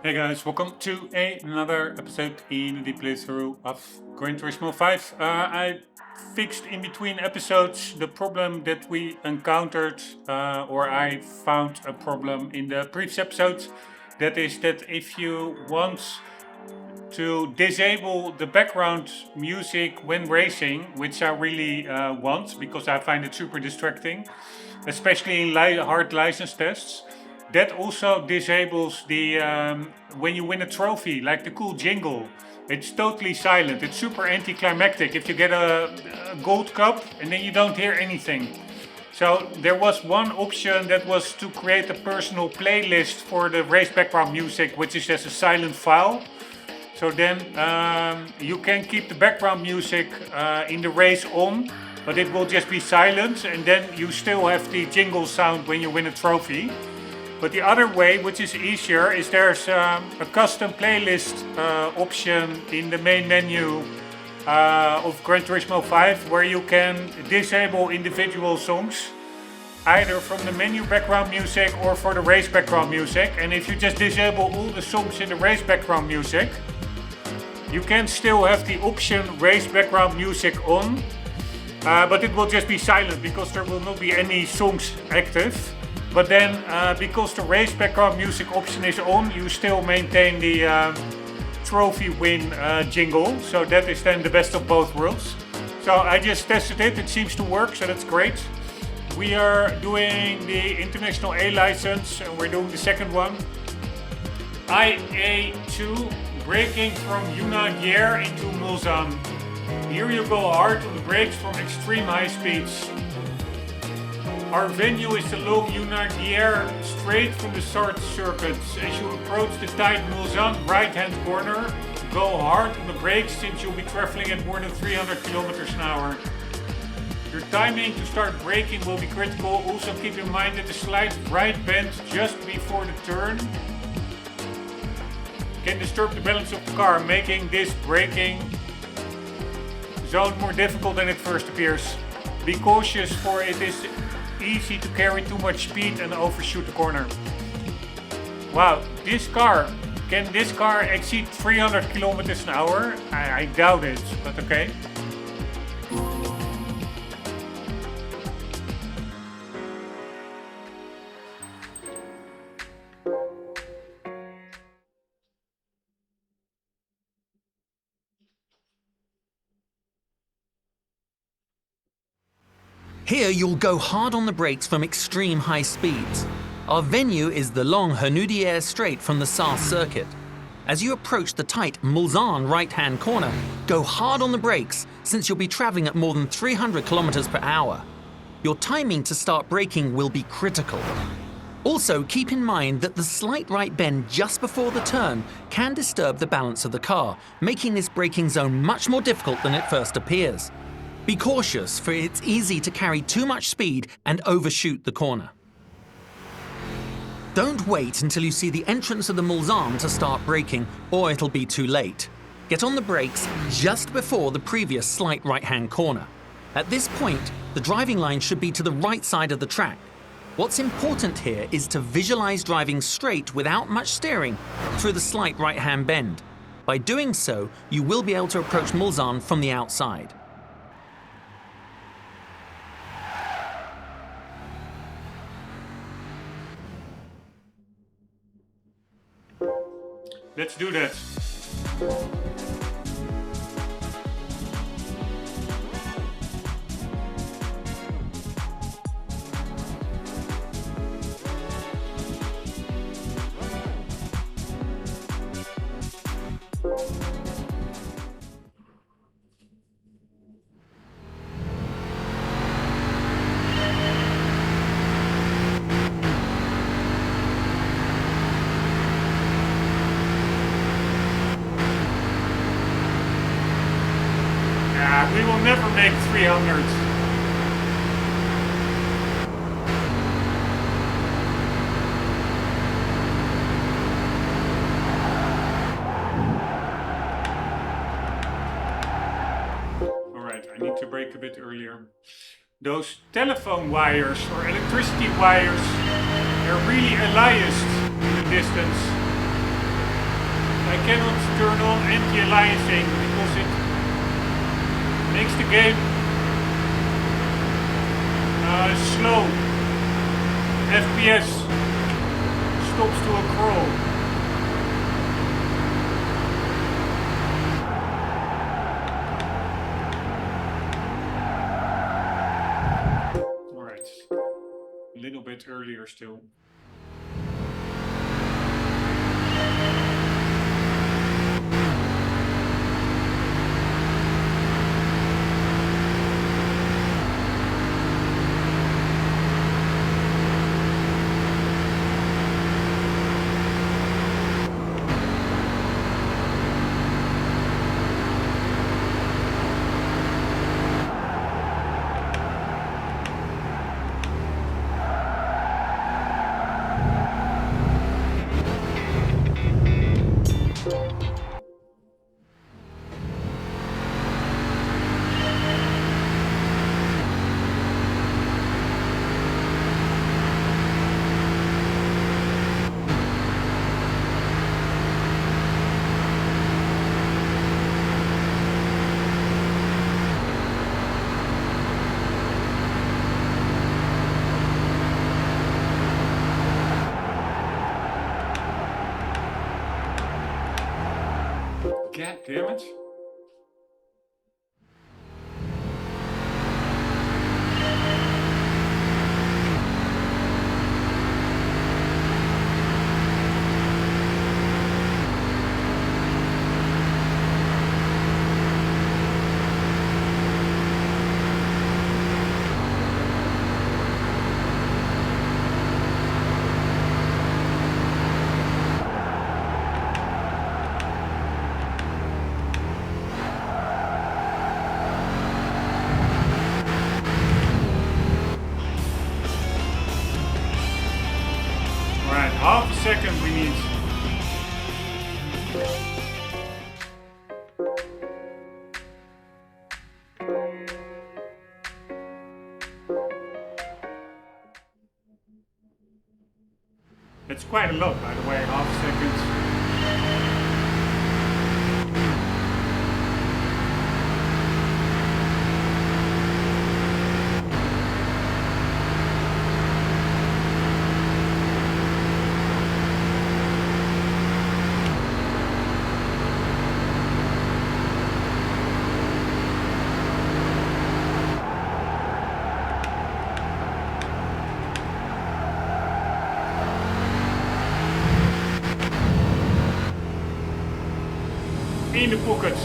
Hey guys, welcome to another episode in the playthrough of Gran Turismo 5. I fixed in between episodes the problem that we encountered, or I found a problem in the previous episode. That is that if you want to disable the background music when racing, which I really want because I find it super distracting, especially in hard license tests. That also disables the when you win a trophy, like the cool jingle. It's totally silent. It's super anticlimactic if you get a gold cup and then you don't hear anything. So there was one option that was to create a personal playlist for the race background music, which is as a silent file. So then you can keep the background music in the race on, but it will just be silent, and then you still have the jingle sound when you win a trophy. But the other way, which is easier, is there's a custom playlist option in the main menu of Gran Turismo 5, where you can disable individual songs, either from the menu background music or for the race background music. And if you just disable all the songs in the race background music, you can still have the option race background music on, but it will just be silent because there will not be any songs active. But then, because the race background music option is on, you still maintain the trophy win jingle. So that is then the best of both worlds. So I just tested it, it seems to work, so that's great. We are doing the International A license, and we're doing the second one. IA2, braking from Yuna into Mulsanne. Here you go hard on the brakes from extreme high speeds. Our venue is the long Yuna straight from the start circuit. As you approach the tight Mulsanne right hand corner, go hard on the brakes since you'll be traveling at more than 300 kilometers an hour. Your timing to start braking will be critical. Also keep in mind that the slight right bend just before the turn can disturb the balance of the car, making this braking zone more difficult than it first appears. Be cautious, for it is easy to carry too much speed and overshoot the corner. Wow, can this car exceed 300 kilometers an hour? I doubt it, but okay. Here you'll go hard on the brakes from extreme high speeds. Our venue is the long HUD straight from the Saar circuit. As you approach the tight Mulsanne right-hand corner, go hard on the brakes since you'll be traveling at more than 300 kilometers per hour. Your timing to start braking will be critical. Also, keep in mind that the slight right bend just before the turn can disturb the balance of the car, making this braking zone much more difficult than it first appears. Be cautious, for it's easy to carry too much speed and overshoot the corner. Don't wait until you see the entrance of the Mulsanne to start braking, or it'll be too late. Get on the brakes just before the previous slight right-hand corner. At this point, the driving line should be to the right side of the track. What's important here is to visualize driving straight without much steering through the slight right-hand bend. By doing so, you will be able to approach Mulsanne from the outside. Let's do that. We will never make 300. Alright, I need to brake a bit earlier. Those telephone wires or electricity wires, they're really aliased in the distance. I cannot turn on anti-aliasing because it makes the game slow. FPS stops to a crawl. Alright, a little bit earlier still. God damn it. Half a second we need. That's quite a lot, by the way, half a second. In the pockets.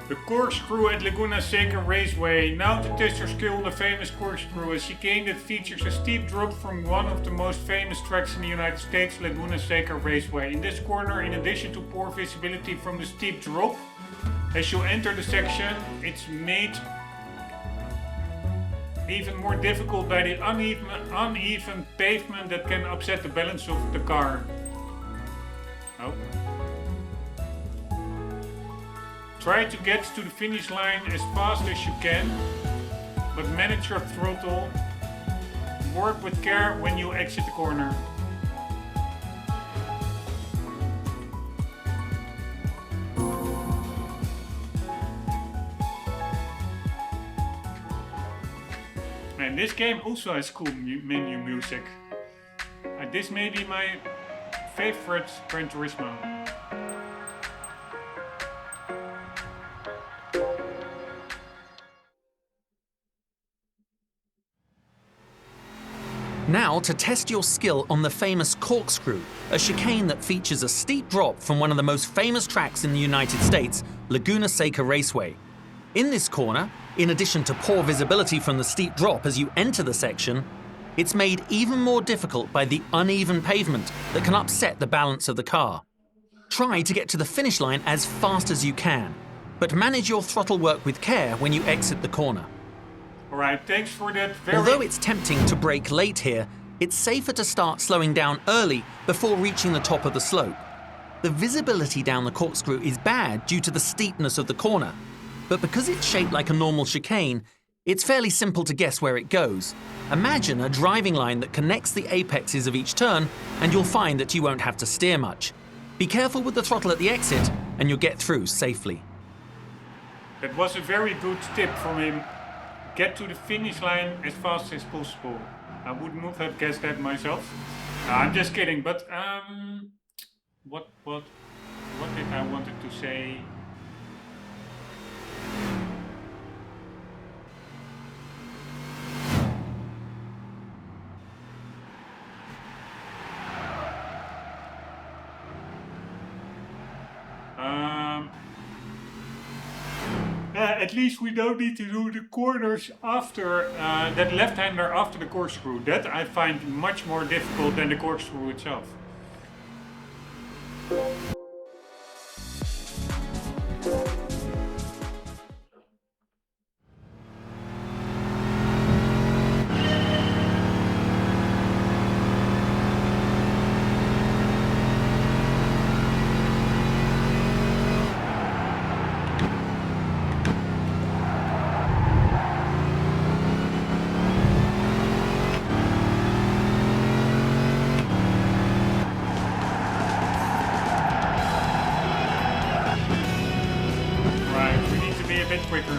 The corkscrew at Laguna Seca Raceway. Now to test your skill on the famous corkscrew, a chicane that features a steep drop from one of the most famous tracks in the United States, Laguna Seca Raceway. In this corner, in addition to poor visibility from the steep drop, as you enter the section, it's made even more difficult by the uneven pavement that can upset the balance of the car. Oh. Try to get to the finish line as fast as you can, but manage your throttle. Work with care when you exit the corner. And this game also has cool menu music. This may be my favorite Gran Turismo. Now to test your skill on the famous corkscrew, a chicane that features a steep drop from one of the most famous tracks in the United States, Laguna Seca Raceway. In this corner, in addition to poor visibility from the steep drop as you enter the section, It's made even more difficult by the uneven pavement that can upset the balance of the car. Try to get to the finish line as fast as you can, but manage your throttle work with care when you exit the corner. Alright, thanks for that Although it's tempting to brake late here, it's safer to start slowing down early before reaching the top of the slope. The visibility down the corkscrew is bad due to the steepness of the corner, but because it's shaped like a normal chicane, it's fairly simple to guess where it goes. Imagine a driving line that connects the apexes of each turn, and you'll find that you won't have to steer much. Be careful with the throttle at the exit, and you'll get through safely. That was a very good tip from him. Get to the finish line as fast as possible. I would not have guessed that myself. I'm just kidding, but what did I wanted to say? At least we don't need to do the corners after that left-hander after the corkscrew. That I find much more difficult than the corkscrew itself. Quicker.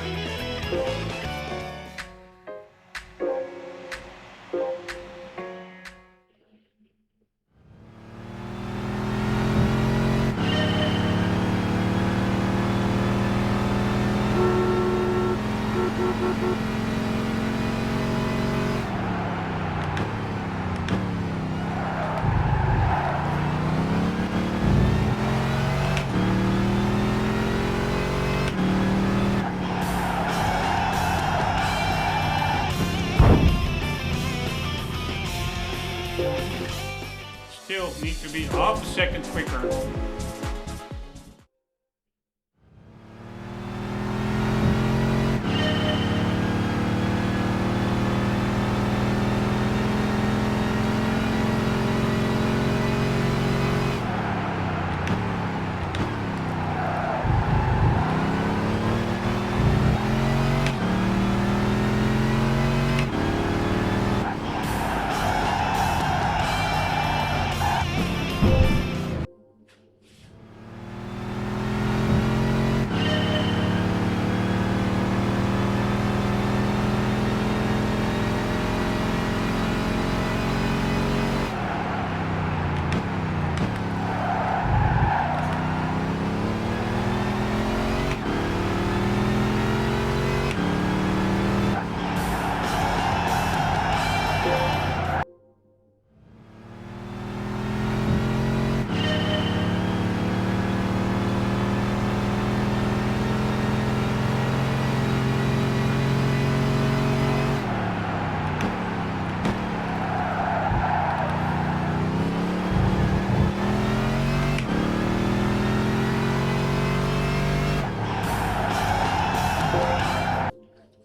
Still need to be half a second quicker.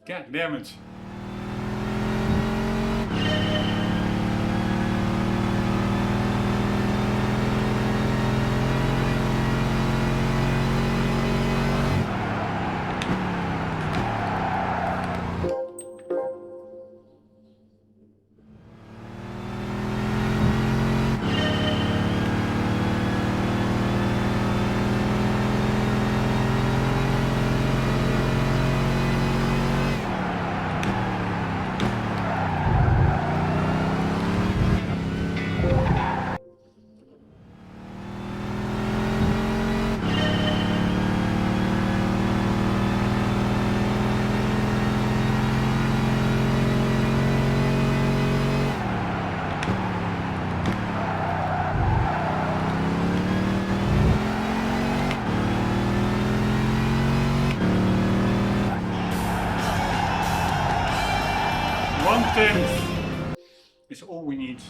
God damn it. we need.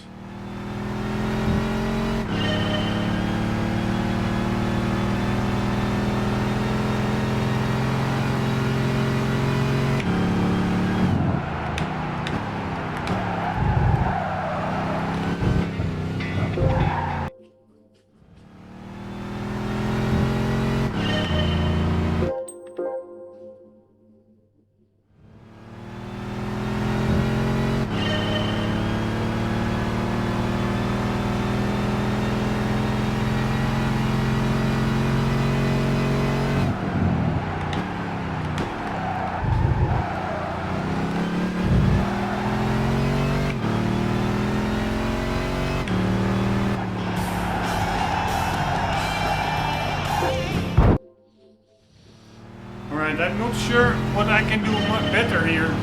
Alright, I'm not sure what I can do much better here.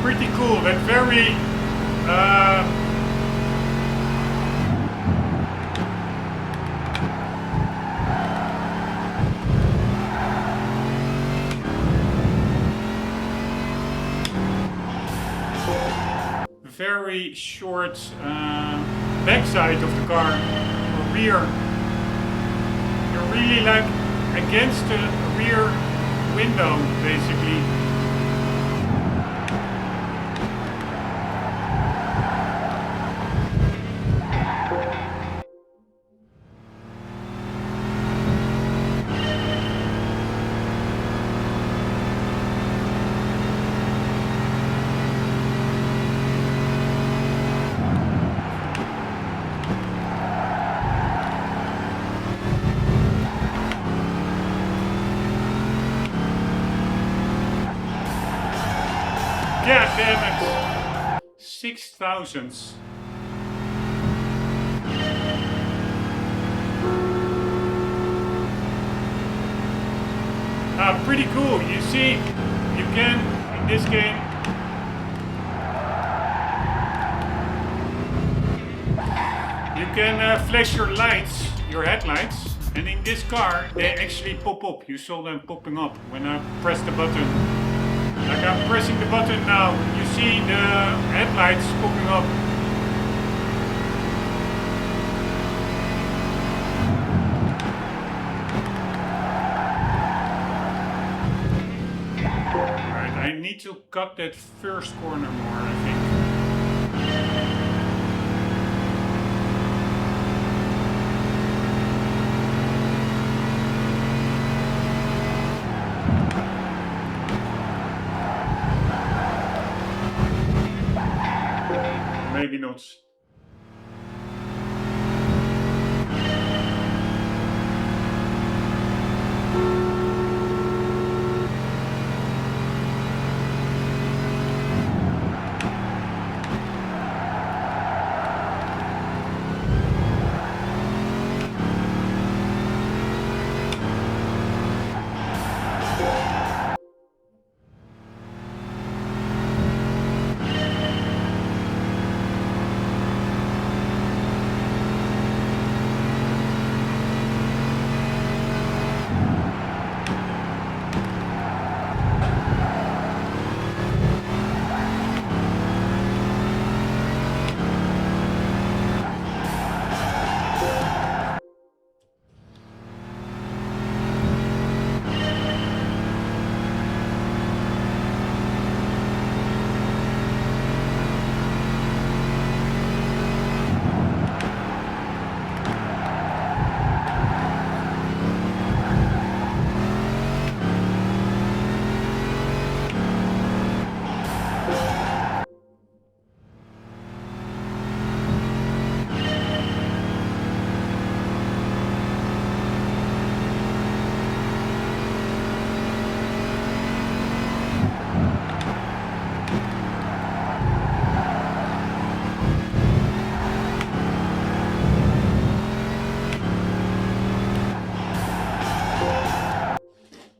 Pretty cool, but very very short backside of the car, or rear. You're really like against the rear window, basically. damn it. 6,000. Pretty cool. You see, you can, in this game, you can flash your lights, your headlights, and in this car, they actually pop up. You saw them popping up when I press the button. Like I'm pressing the button now, you see the headlights popping up. I need to cut that first corner more, I think. Maybe not.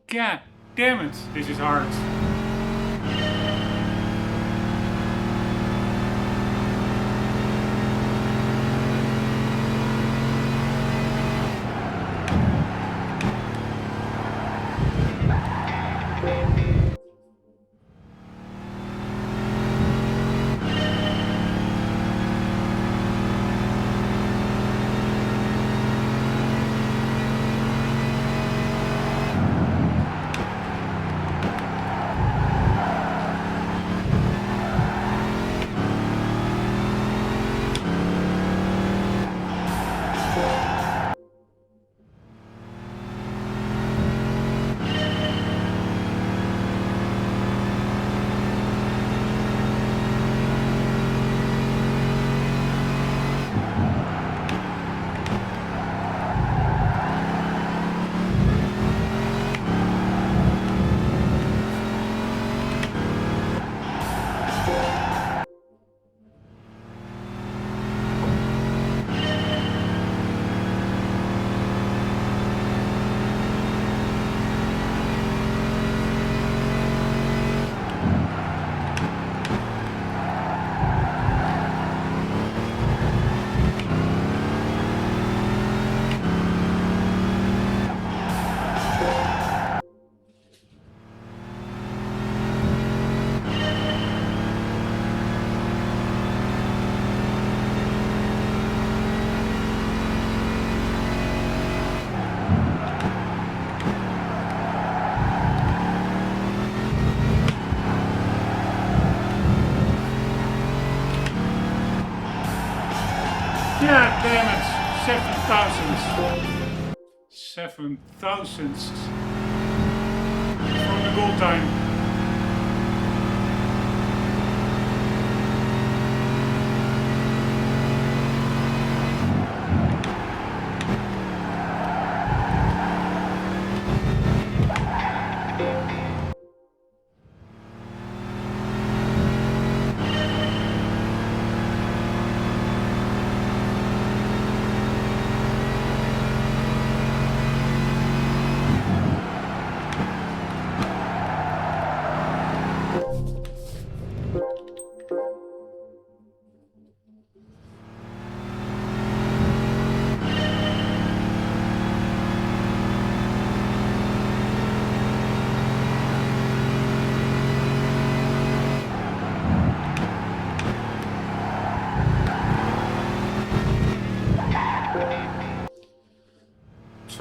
God damn it, this is hard. God damn it, 7,000. 7,000 from the goal time.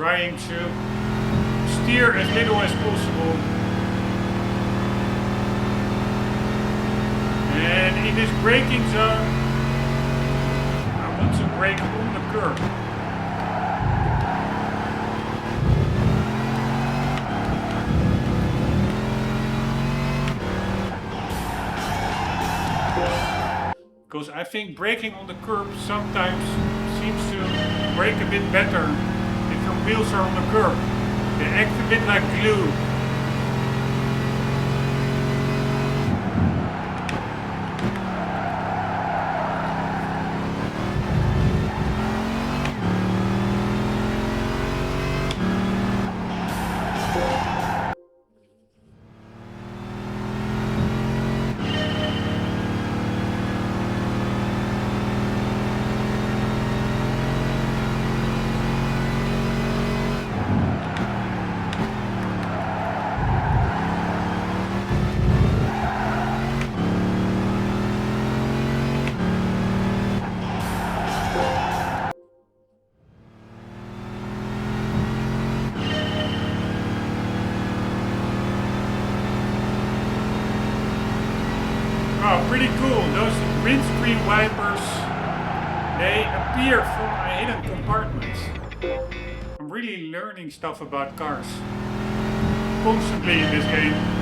trying to steer as little as possible. And in this braking zone, I want to brake on the curb. Because I think braking on the curb sometimes seems to brake a bit better if your wheels are on the curb. They act a bit like glue. Oh, pretty cool. Those windscreen wipers, they appear from a hidden compartment. I'm really learning stuff about cars constantly in this game.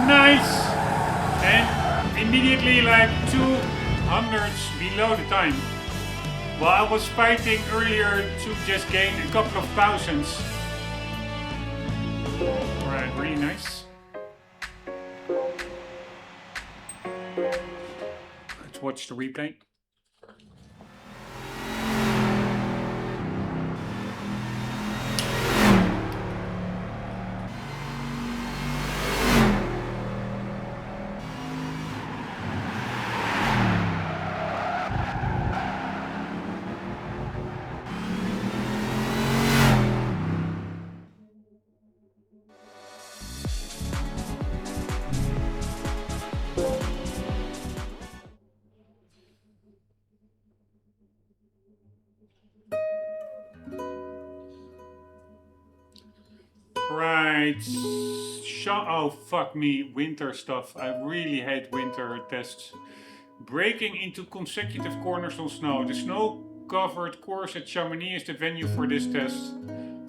Nice! And immediately like 200 below the time. While I was fighting earlier to just gain a couple of thousands. Alright, really nice. Let's watch the replay. Right. Oh, fuck me. Winter stuff. I really hate winter tests. Braking into consecutive corners on snow. The snow-covered course at Chamonix is the venue for this test.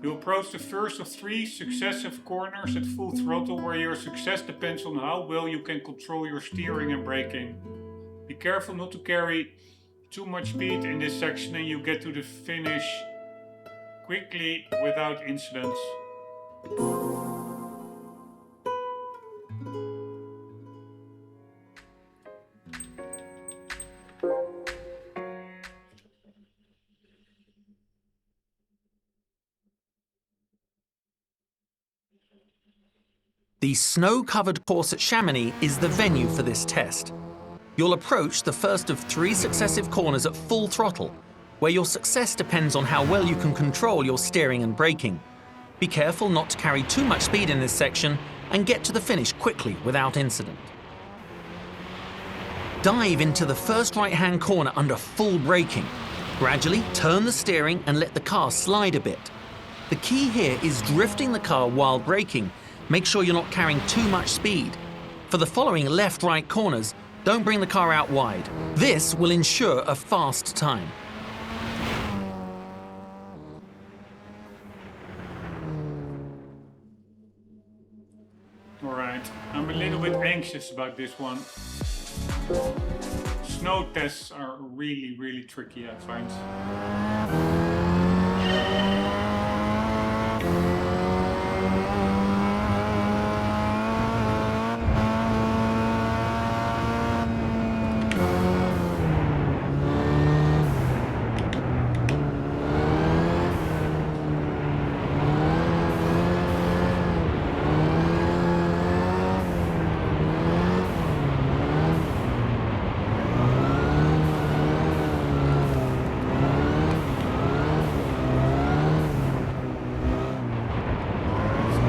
You approach the first of 3 successive corners at full throttle where your success depends on how well you can control your steering and braking. Be careful not to carry too much speed in this section and you get to the finish quickly without incidents. The snow-covered course at Chamonix is the venue for this test. You'll approach the first of 3 successive corners at full throttle, where your success depends on how well you can control your steering and braking. Be careful not to carry too much speed in this section and get to the finish quickly without incident. Dive into the first right-hand corner under full braking. Gradually turn the steering and let the car slide a bit. The key here is drifting the car while braking. Make sure you're not carrying too much speed. For the following left-right corners, don't bring the car out wide. This will ensure a fast time. Alright, I'm a little bit anxious about this one. Snow tests are really, really tricky, I find.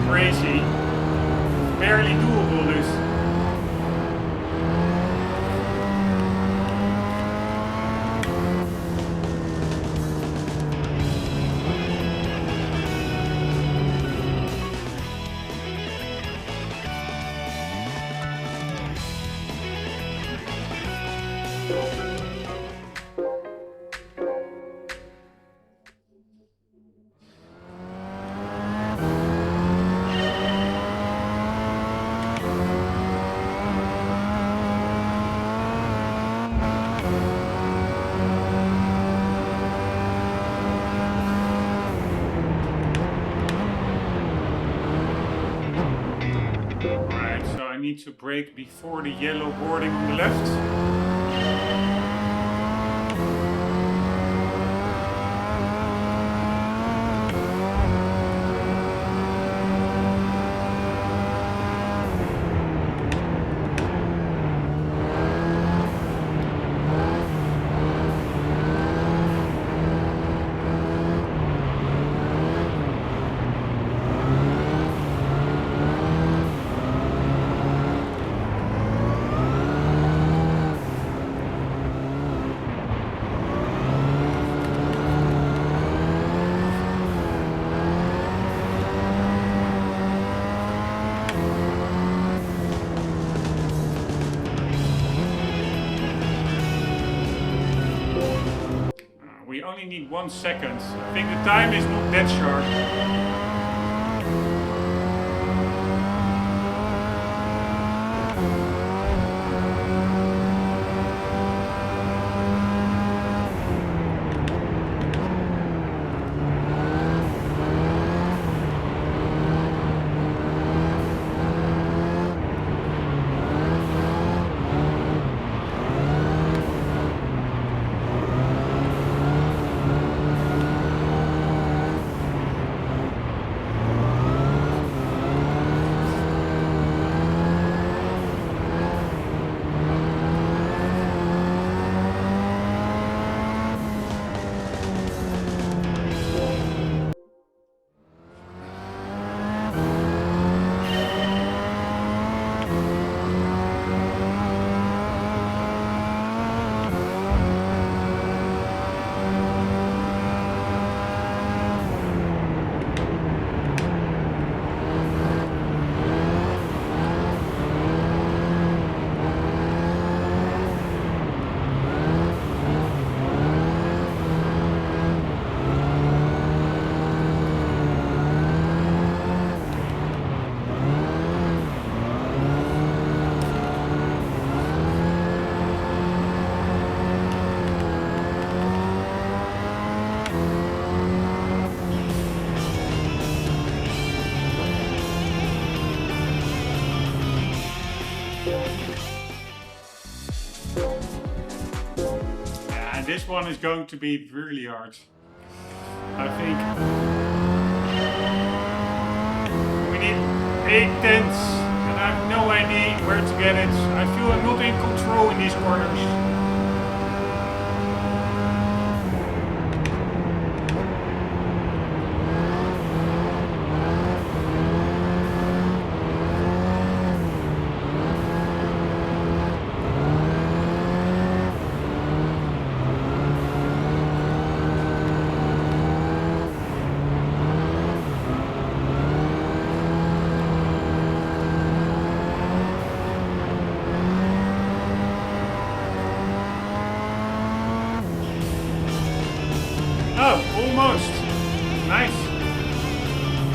Crazy. Barely doable, this. I need to brake before the yellow boarding on the left. We only need 1 second. I think the time is not that sharp. This one is going to be really hard. I think we need 8/10 and I have no idea where to get it. I feel I'm not in control in these corners.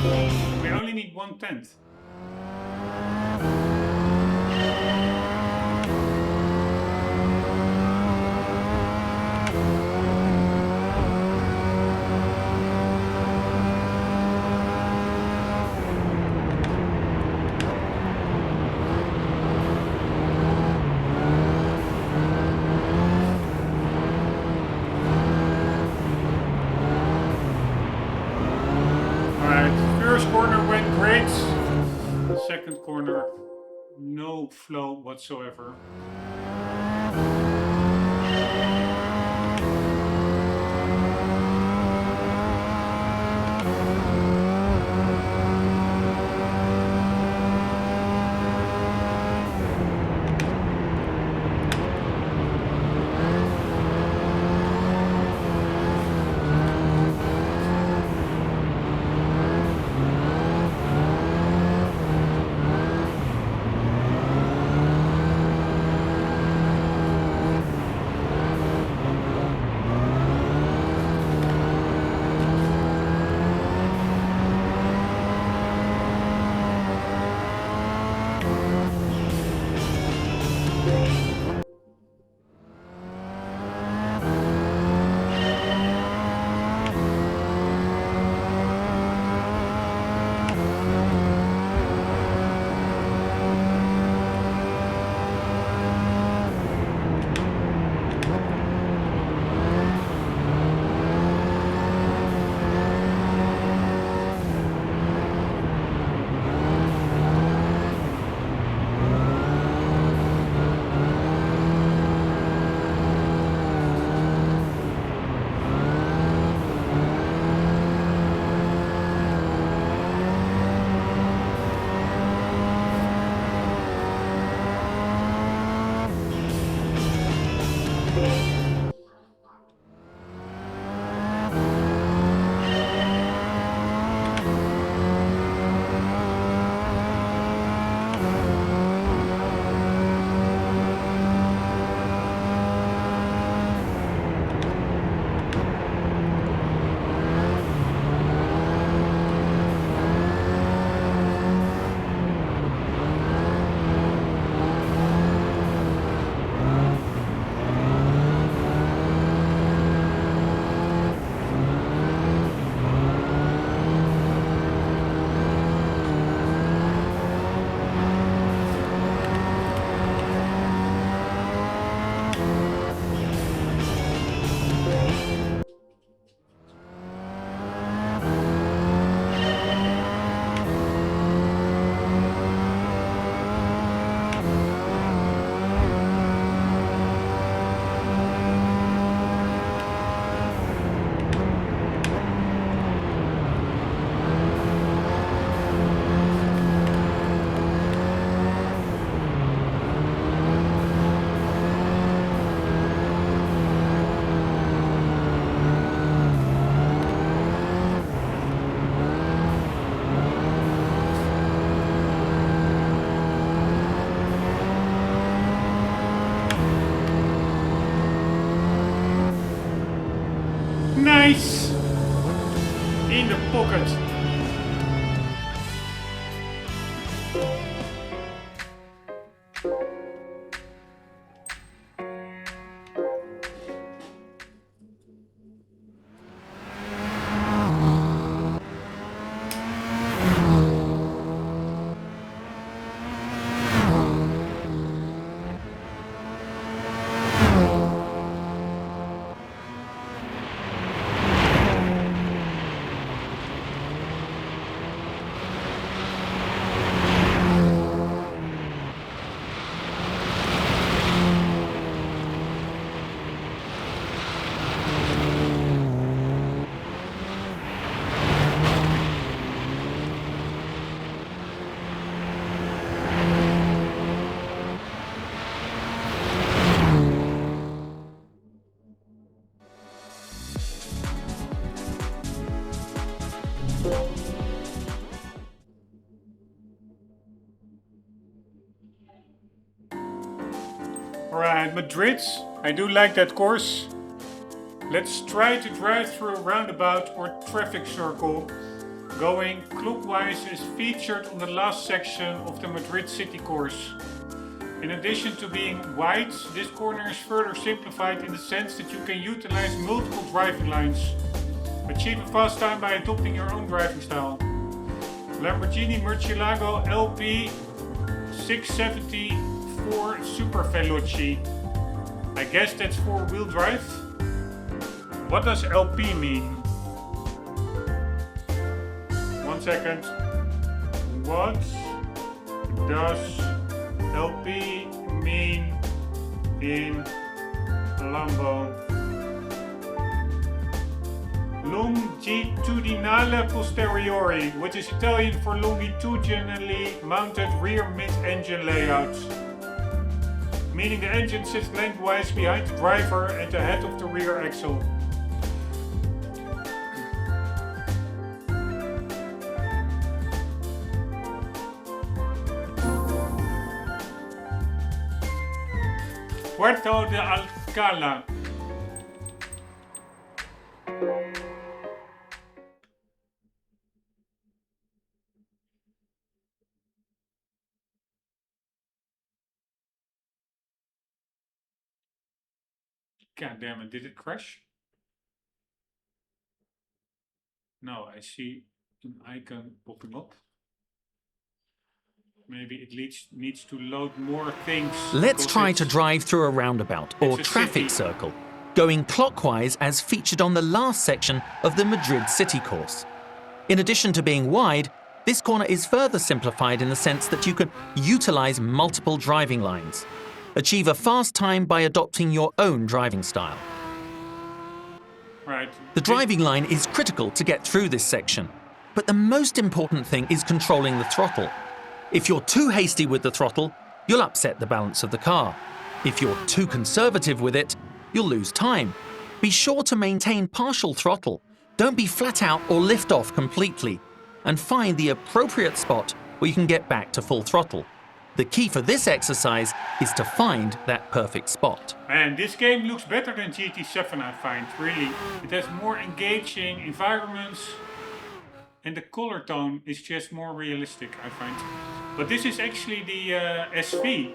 We only need 1/10. First corner went great. Second corner, no flow whatsoever. Nice! In the pocket. Alright, Madrid. I do like that course. Let's try to drive through a roundabout or traffic circle going clockwise is featured on the last section of the Madrid City course. In addition to being wide, this corner is further simplified in the sense that you can utilize multiple driving lines. Achieve a fast time by adopting your own driving style. Lamborghini Murcielago LP 674 Super Veloci. I guess that's four-wheel drive. What does LP mean? 1 second. What does LP mean in Lambo? Longitudinale posteriori, which is Italian for longitudinally mounted rear mid-engine layout. Meaning the engine sits lengthwise behind the driver and ahead of the rear axle. Puerto de Alcalá. God damn it, did it crash? No, I see an icon popping up. Maybe it needs to load more things. Let's try to drive through a roundabout or traffic circle, going clockwise as featured on the last section of the Madrid City course. In addition to being wide, this corner is further simplified in the sense that you can utilize multiple driving lines. Achieve a fast time by adopting your own driving style. Right. The driving line is critical to get through this section, but the most important thing is controlling the throttle. If you're too hasty with the throttle, you'll upset the balance of the car. If you're too conservative with it, you'll lose time. Be sure to maintain partial throttle. Don't be flat out or lift off completely. And find the appropriate spot where you can get back to full throttle. The key for this exercise is to find that perfect spot. Man, this game looks better than GT7, I find, really. It has more engaging environments and the color tone is just more realistic, I find. But this is actually the SV.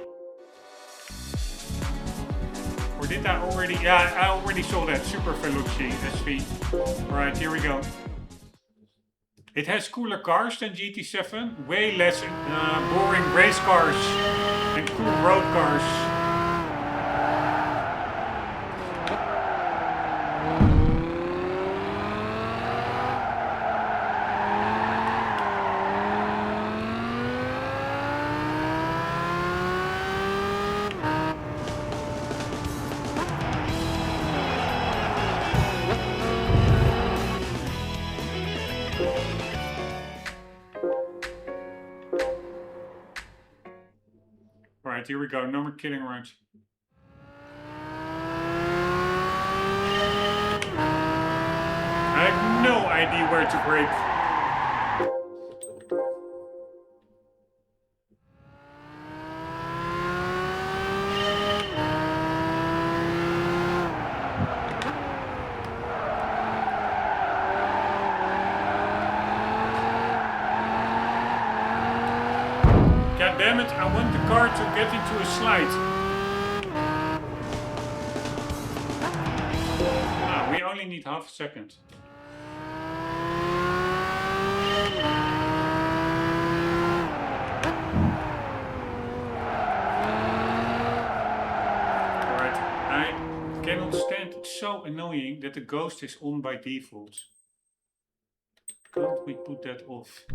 Or did I already? Yeah, I already saw that. Super Veloci SV. Alright, here we go. It has cooler cars than GT7, way less boring race cars and cool road cars. Alright, here we go. No more kidding around. I have no idea where to brake. God damn it, I want the car to get into a slide. Ah, we only need half a second. Alright, I cannot stand, it's so annoying that the ghost is on by default. Can't we put that off?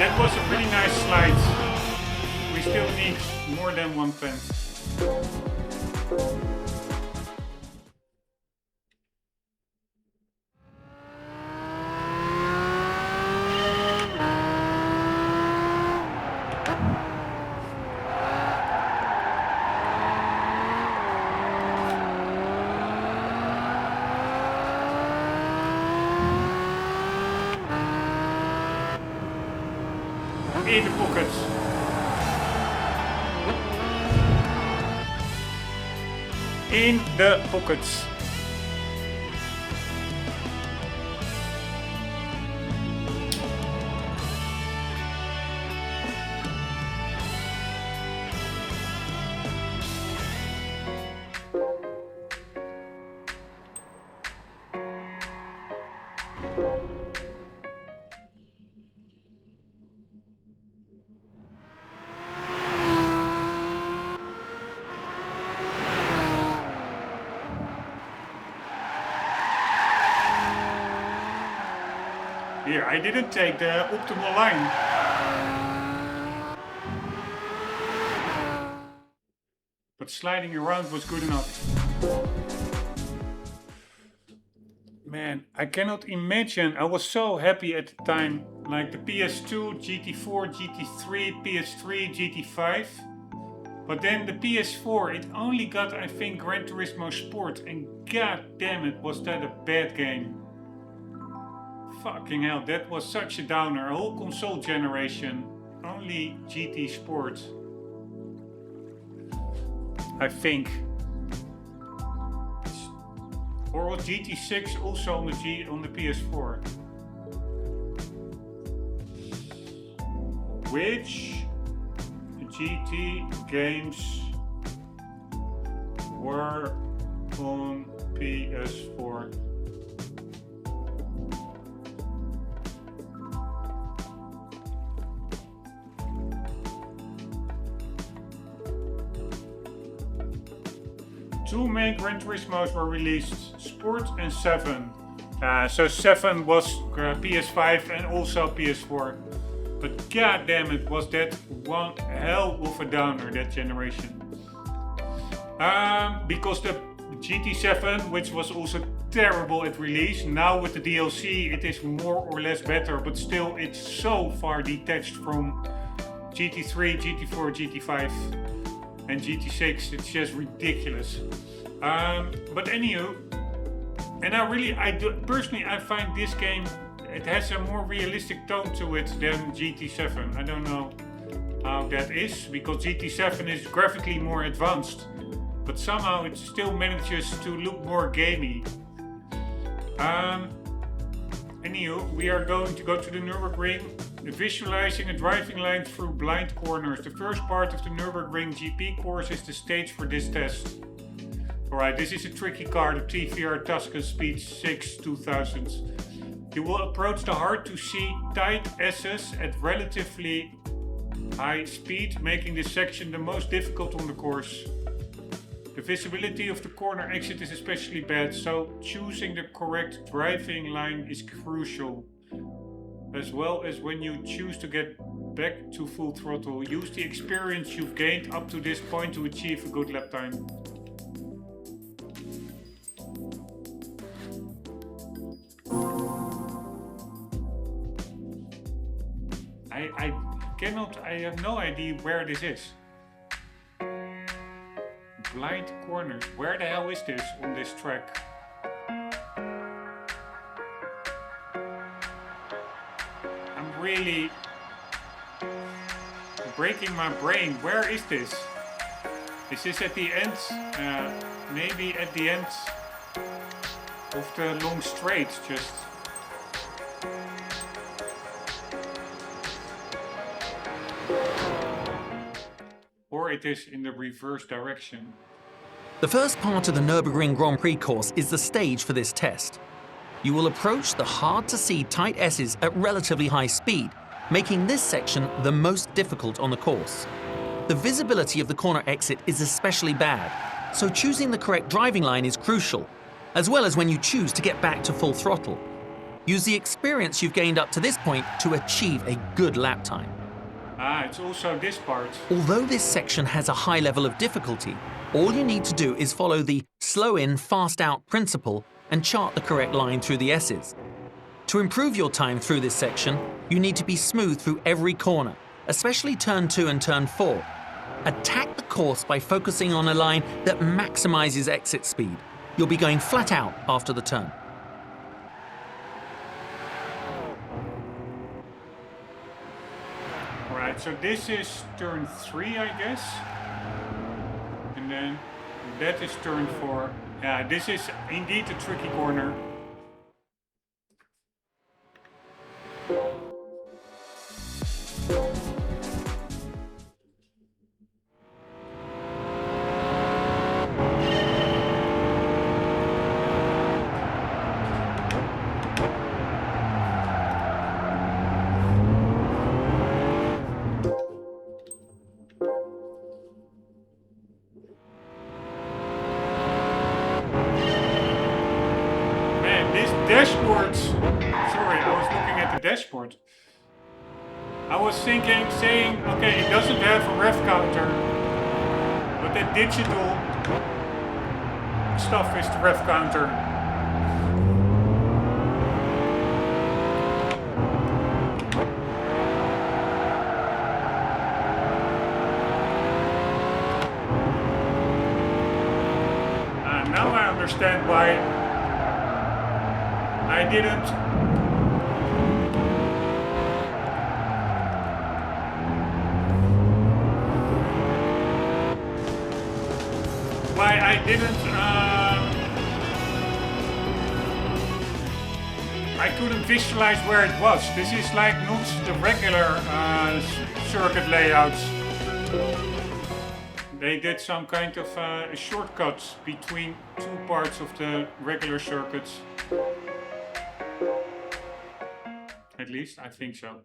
That was a pretty nice slide. We still need more than 1 pen. in the pockets. In the pockets. Here, I didn't take the optimal line. But sliding around was good enough. Man, I cannot imagine. I was so happy at the time. Like the PS2, GT4, GT3, PS3, GT5. But then the PS4, it only got, I think, Gran Turismo Sport. And god damn it, was that a bad game. Fucking hell, that was such a downer. A whole console generation. Only GT Sport. I think. Or was GT6 also on the PS4? Which GT games were on PS4? Two main Gran Turismos were released, Sport and 7. So 7 was PS5 and also PS4. But god damn it, was that one hell of a downer, that generation. Because the GT7, which was also terrible at release, now with the DLC it is more or less better, but still it's so far detached from GT3, GT4, GT5 and GT6, it's just ridiculous. But anywho, and personally I find this game, it has a more realistic tone to it than GT7. I don't know how that is, because GT7 is graphically more advanced, but somehow it still manages to look more gamey. Anywho, we are going to go to the Nürburgring, visualizing a driving line through blind corners. The first part of the Nürburgring GP course is the stage for this test. Alright, this is a tricky car, the TVR Tuscan Speed 6 2000. You will approach the hard to see tight S's at relatively high speed, making this section the most difficult on the course. The visibility of the corner exit is especially bad, so choosing the correct driving line is crucial. As well as when you choose to get back to full throttle, use the experience you've gained up to this point to achieve a good lap time. I have no idea where this is. Blind corners. Where the hell is this on this track? I'm really breaking my brain. Where is this? Is this at the end? Maybe at the end of the long straight, just. Or it is in the reverse direction. The first part of the Nürburgring Grand Prix course is the stage for this test. You will approach the hard-to-see tight S's at relatively high speed, making this section the most difficult on the course. The visibility of the corner exit is especially bad, so choosing the correct driving line is crucial, as well as when you choose to get back to full throttle. Use the experience you've gained up to this point to achieve a good lap time. It's also this part. Although this section has a high level of difficulty, all you need to do is follow the slow in, fast out principle and chart the correct line through the S's. To improve your time through this section, you need to be smooth through every corner, especially turn 2 and turn 4. Attack the course by focusing on a line that maximizes exit speed. You'll be going flat out after the turn. Alright, so this is turn 3, I guess. And then that is turn 4. Yeah, this is indeed a tricky corner. Dashboard. Sorry, I was looking at the dashboard. I was saying, okay, it doesn't have a ref counter, but the digital stuff is the ref counter. Now I understand why I didn't. Why I didn't. I couldn't visualize where it was. This is like not the regular circuit layouts. They did some kind of a shortcut between two parts of the regular circuits. At least, I think so.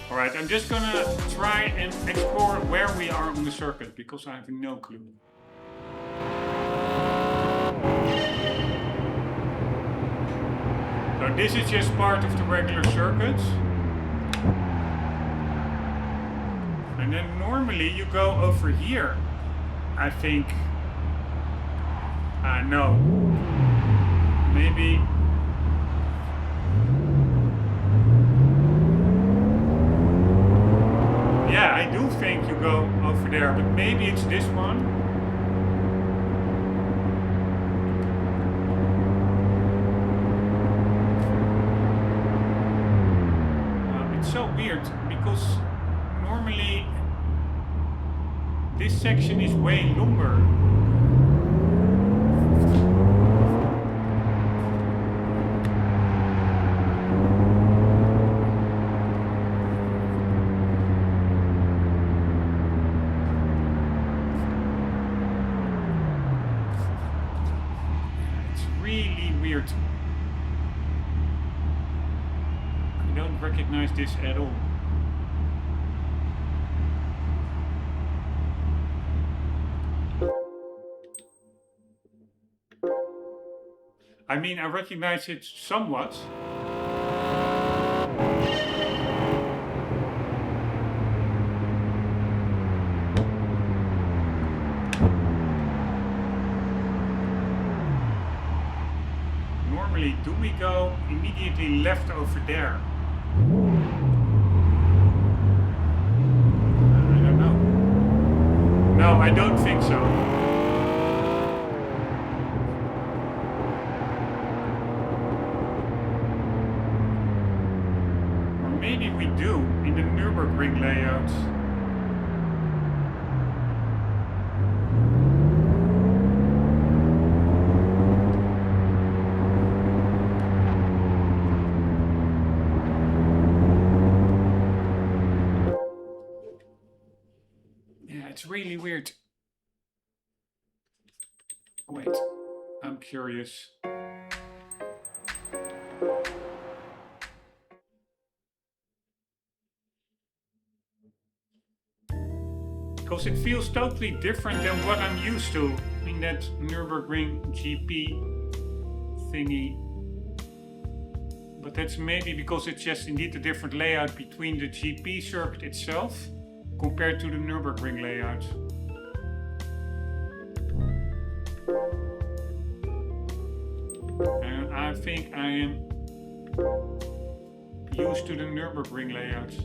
Alright, I'm just gonna try and explore where we are on the circuit, because I have no clue. So this is just part of the regular circuit. And then normally you go over here, I think. No. Maybe. Yeah, I do think you go over there, but maybe it's this one. It's so weird, because normally this section is way longer. I don't recognize this at all. I mean, I recognize it somewhat. Do we go immediately left over there? I don't know. No, I don't think so. Or maybe we do in the Nürburgring layout. It's really weird. Wait, I'm curious. because it feels totally different than what I'm used to in that Nürburgring GP thingy. But that's maybe because it's just indeed a different layout between the GP circuit itself compared to the Nürburgring layout. And I think I am used to the Nürburgring layout.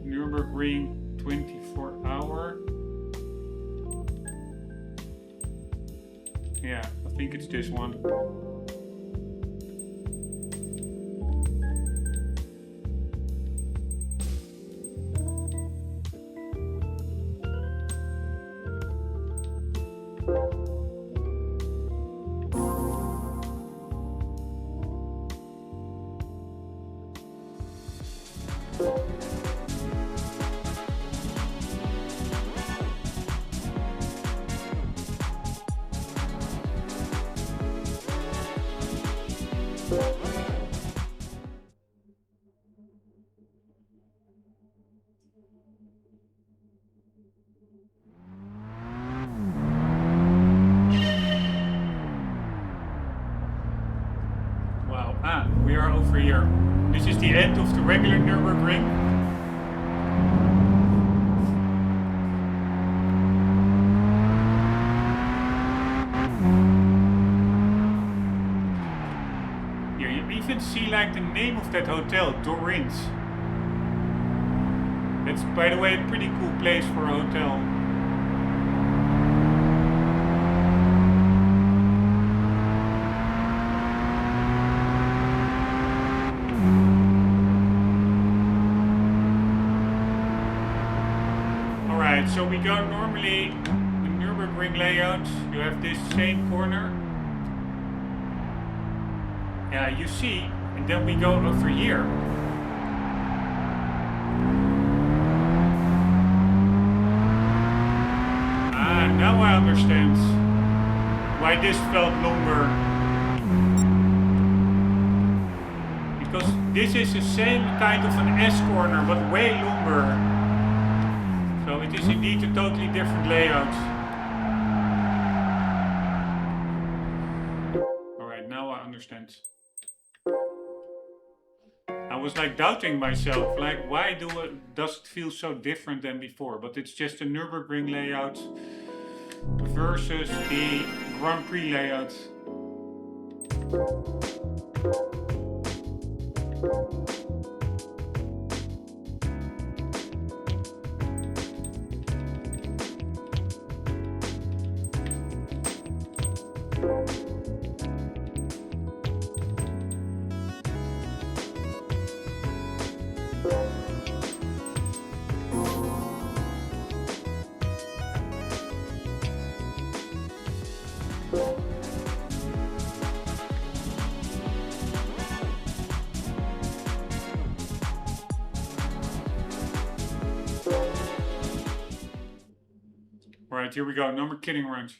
Nürburgring 24-hour. Yeah, I think it's this one. We are over here. This is the end of the regular Nürburgring. Here you even see like the name of that hotel, Dorins. That's, by the way, a pretty cool place for a hotel. So we go normally the Nürburgring layout. You have this same corner. Yeah, you see, and then we go over here. Ah, now I understand why this felt longer. Because this is the same kind of an S corner, but way longer. So it is indeed a totally different layout. Alright, now I understand. I was like doubting myself, like why does it feel so different than before? But it's just a Nürburgring layout versus the Grand Prix layout. Alright, here we go. No more kidding around.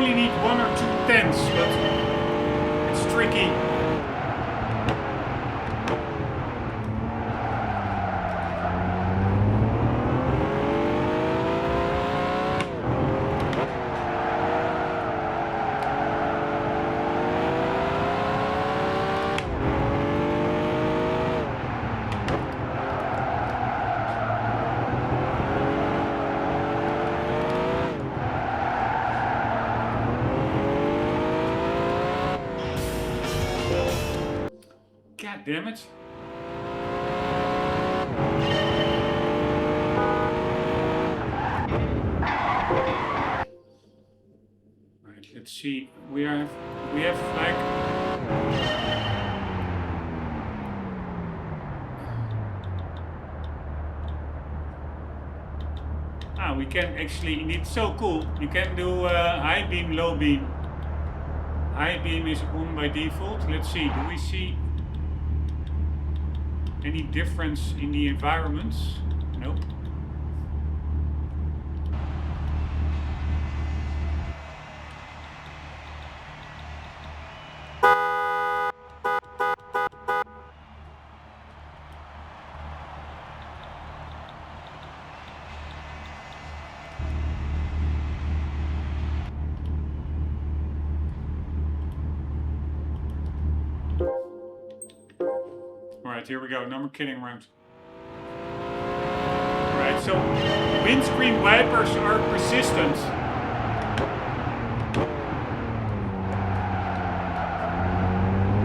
only need 1 or 2 tenths, but it's tricky. God damn it. Right, let's see. We have like we can actually, it's so cool. You can do high beam, low beam. High beam is on by default. Let's see, do we see any difference in the environments? Nope. Alright, here we go, no more kidding around. Alright, so windscreen wipers are persistent.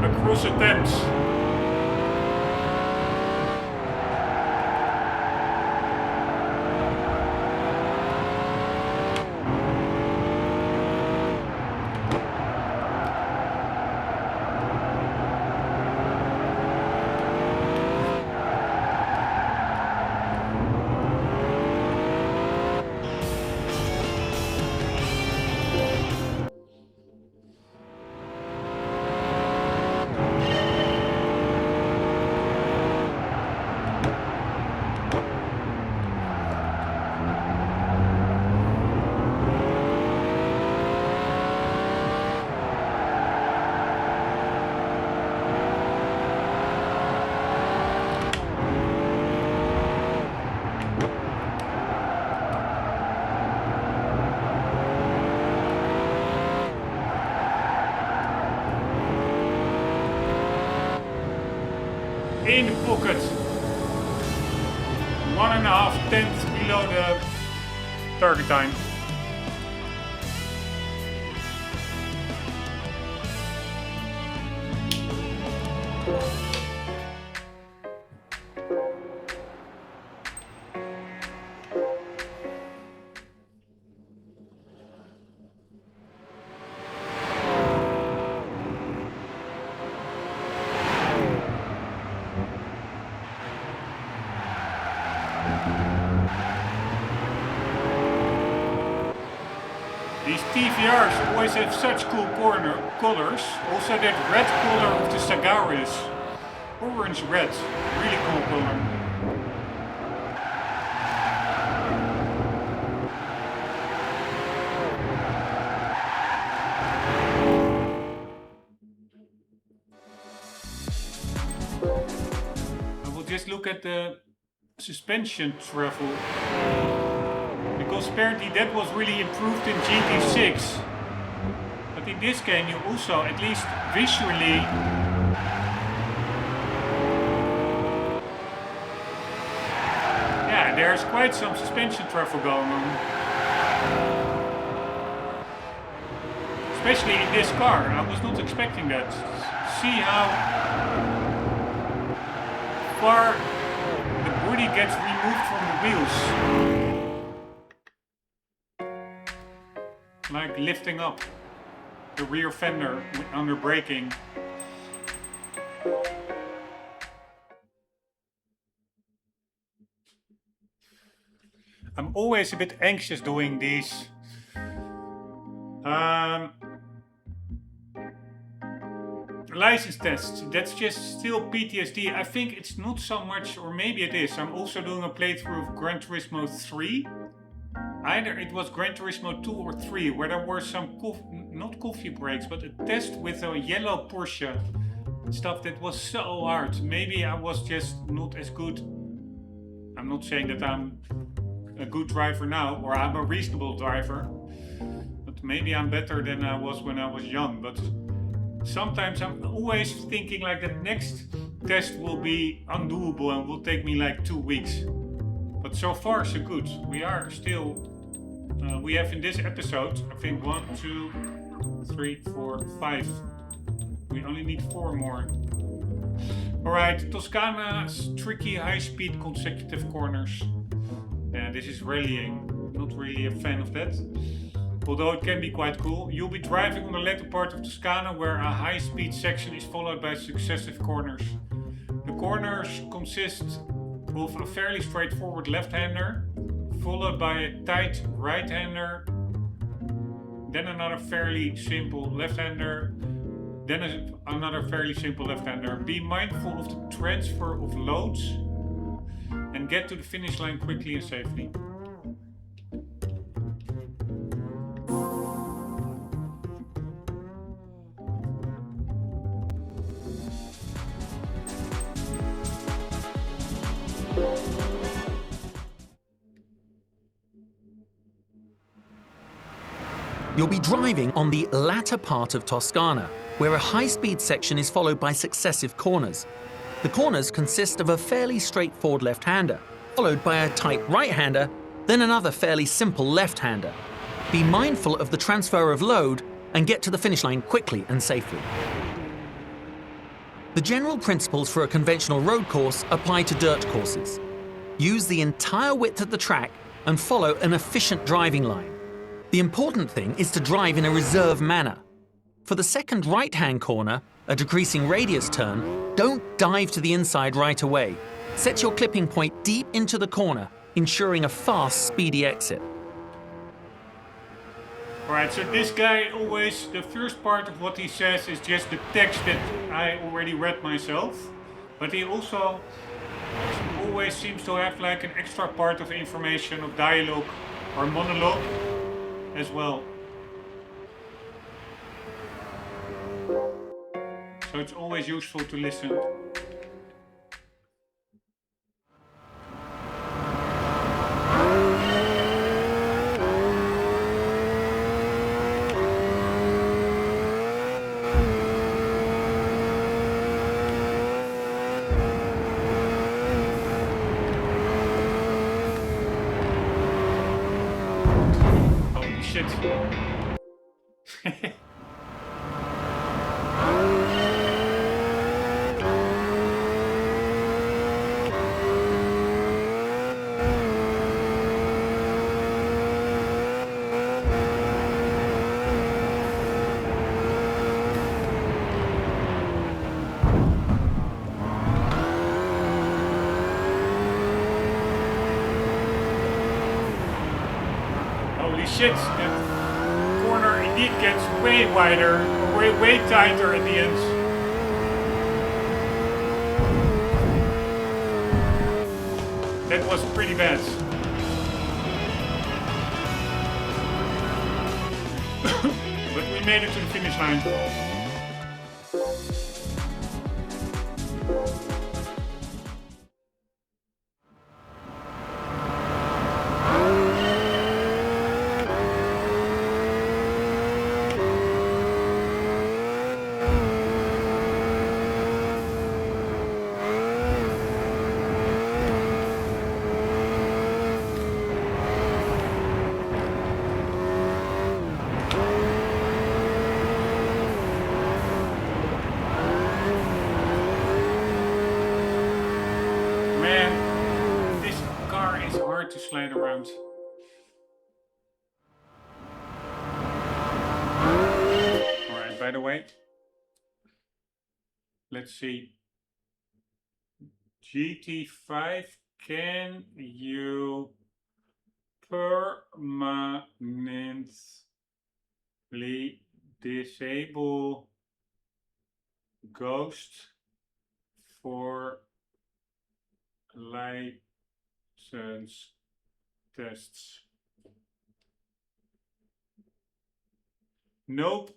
Across attempts. In the pocket. 1.5 tenths below the target time. These TVRs always have such cool colors. Also that red color of the Sagaris. Orange red. Really cool color. I will just look at the suspension travel. Because apparently that was really improved in GT6. But in this game you also, at least visually, yeah, there's quite some suspension travel going on. Especially in this car, I was not expecting that. See how far the body gets removed from the wheels. Like lifting up the rear fender under braking. I'm always a bit anxious doing these license tests. That's just still PTSD. I think it's not so much, or maybe it is. I'm also doing a playthrough of Gran Turismo 3. Either it was Gran Turismo 2 or 3, where there were some, not coffee breaks, but a test with a yellow Porsche. Stuff that was so hard. Maybe I was just not as good. I'm not saying that I'm a good driver now, or I'm a reasonable driver. But maybe I'm better than I was when I was young. But sometimes I'm always thinking like that next test will be undoable and will take me like 2 weeks. But so far so good. We are still, we have in this episode, I think 1, 2, 3, 4, 5. We only need 4 more. Alright, Toscana's tricky high-speed consecutive corners. Yeah, this is rallying. Not really a fan of that. Although it can be quite cool. You'll be driving on the latter part of Toscana where a high-speed section is followed by successive corners. The corners consist of a fairly straightforward left-hander, followed by a tight right-hander, then another fairly simple left-hander, then another fairly simple left-hander. Be mindful of the transfer of loads and get to the finish line quickly and safely. You'll be driving on the latter part of Toscana, where a high-speed section is followed by successive corners. The corners consist of a fairly straightforward left-hander, followed by a tight right-hander, then another fairly simple left-hander. Be mindful of the transfer of load and get to the finish line quickly and safely. The general principles for a conventional road course apply to dirt courses. Use the entire width of the track and follow an efficient driving line. The important thing is to drive in a reserved manner. For the second right-hand corner, a decreasing radius turn, don't dive to the inside right away. Set your clipping point deep into the corner, ensuring a fast, speedy exit. Alright, so this guy always, the first part of what he says is just the text that I already read myself. But he also always seems to have like an extra part of information of dialogue or monologue as well. So it's always useful to listen. Holy shit. Holy shit, that corner indeed gets way wider, way tighter at the ends. That was pretty bad. But we made it to the finish line. Man, this car is hard to slide around. Alright, by the way, let's see. GT5, can you permanently disable Ghost for license tests? Nope.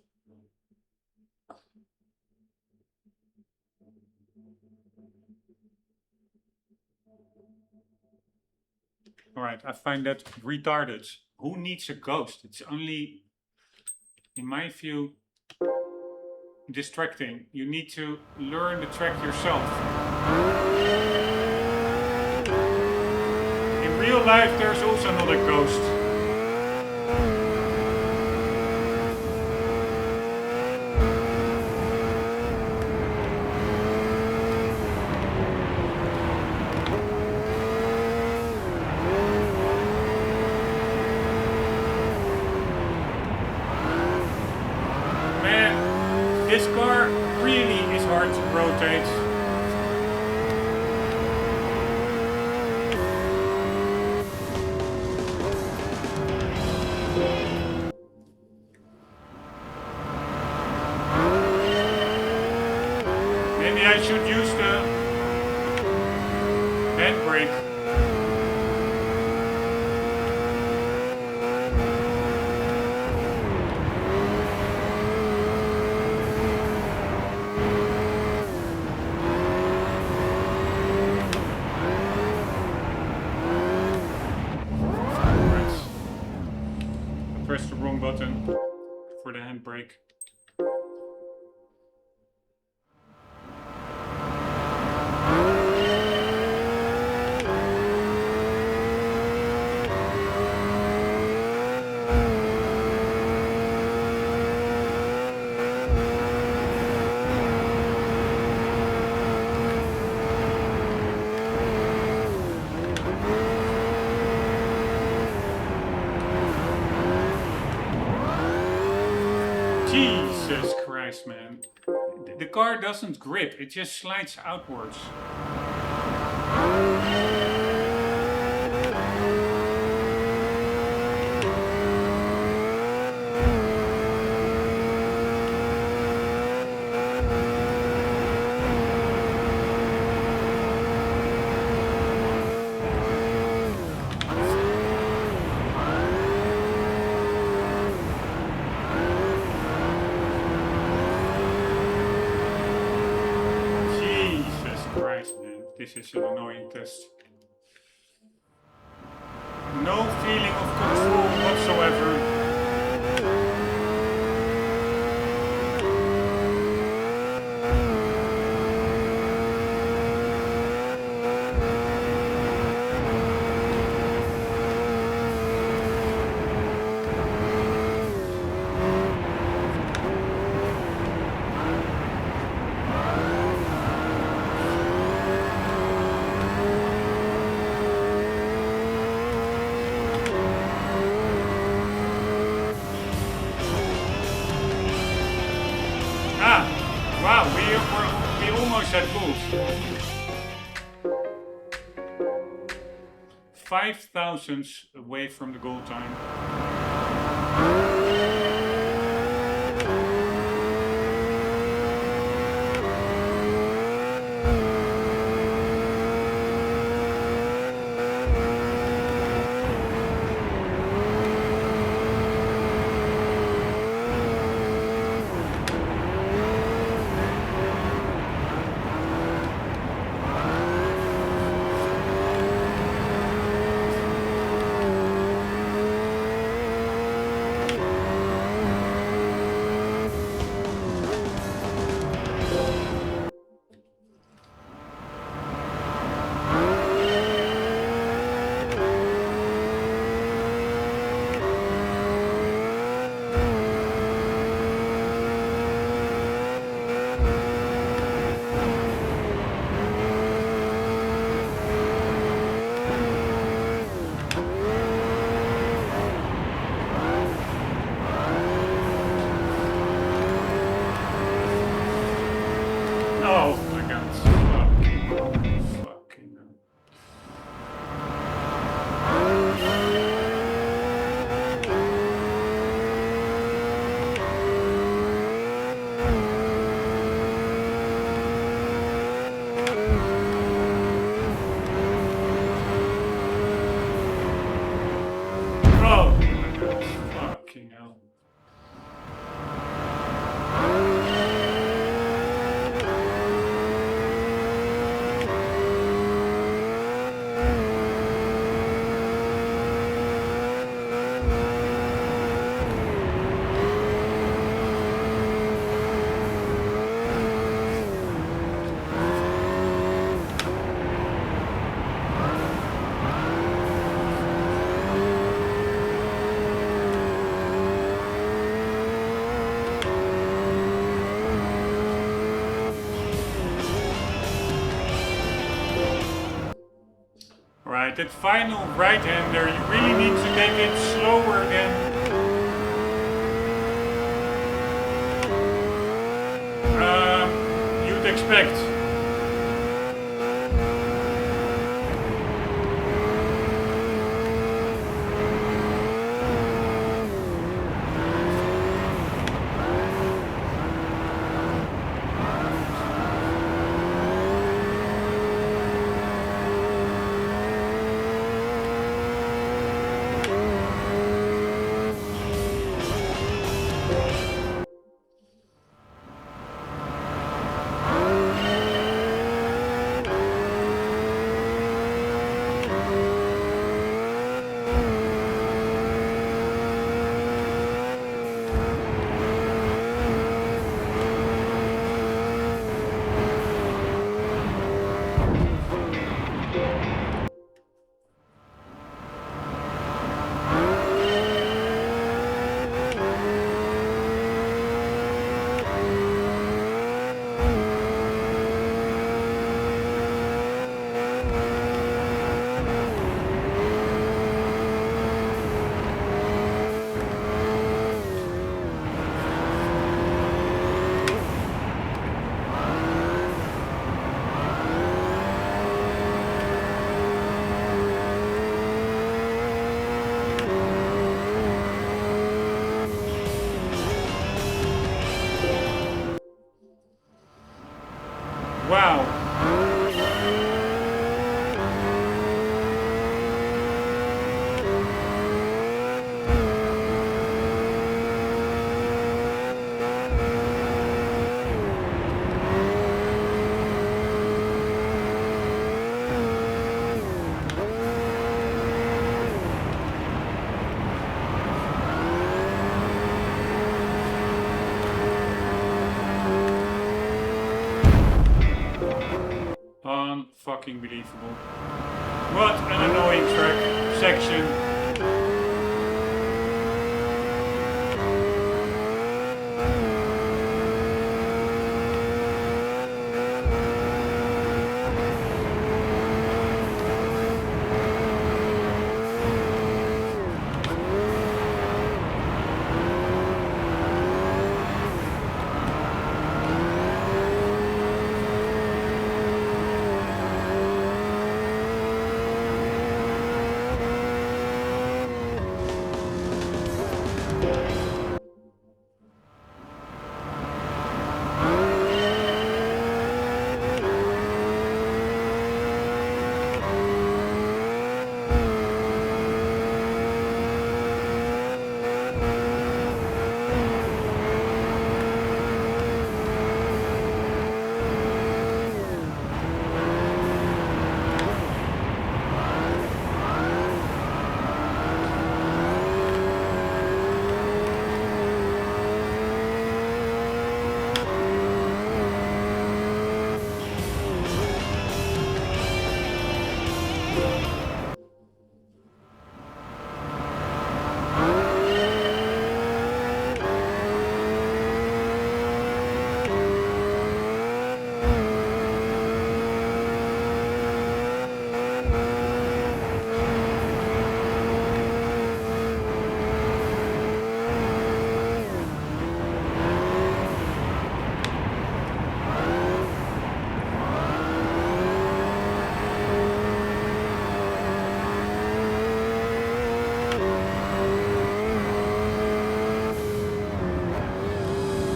Alright, I find that retarded. Who needs a ghost? It's only, in my view, distracting. You need to learn the track yourself. In real life, there's also not a ghost. This car really is hard to rotate. Maybe I should use the handbrake. Press the wrong button for the handbrake. Jesus Christ, man. The car doesn't grip, it just slides outwards. This is an annoying test. No feeling of control whatsoever. Wow, we almost had gold. 5 thousandths away from the goal time. Alright, that final right-hander, you really need to take it slower than you'd expect. Wow. Unfucking believable. What an annoying track section.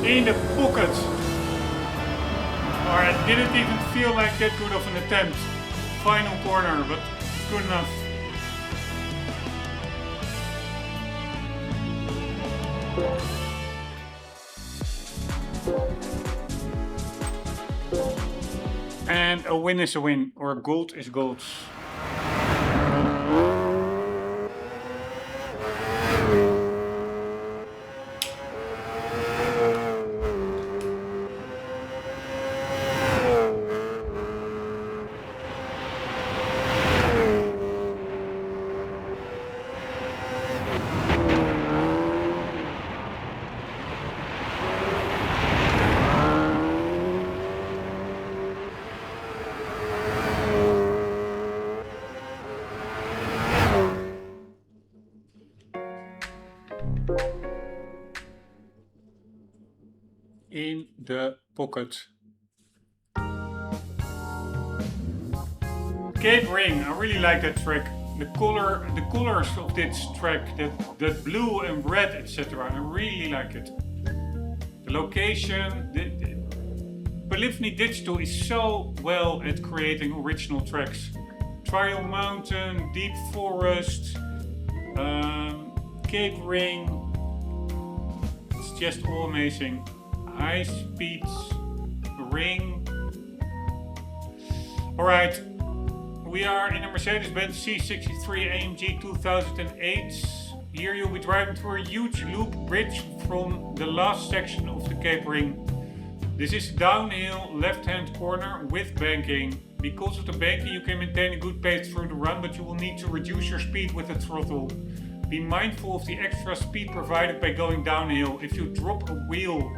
In the pocket. Or it didn't even feel like that good of an attempt. Final corner, but good enough. And a win is a win, or gold is gold. in the pocket. Cape Ring, I really like that track. The colors of this track, that blue and red, etc. I really like it. The location, Polyphony Digital is so well at creating original tracks. Trial Mountain, Deep Forest, Cape Ring. It's just all amazing. High Speeds, Ring. Alright, we are in a Mercedes-Benz C63 AMG 2008. Here you'll be driving through a huge loop bridge from the last section of the Cape Ring. This is downhill left-hand corner with banking. Because of the banking you can maintain a good pace through the run, but you will need to reduce your speed with the throttle. Be mindful of the extra speed provided by going downhill. If you drop a wheel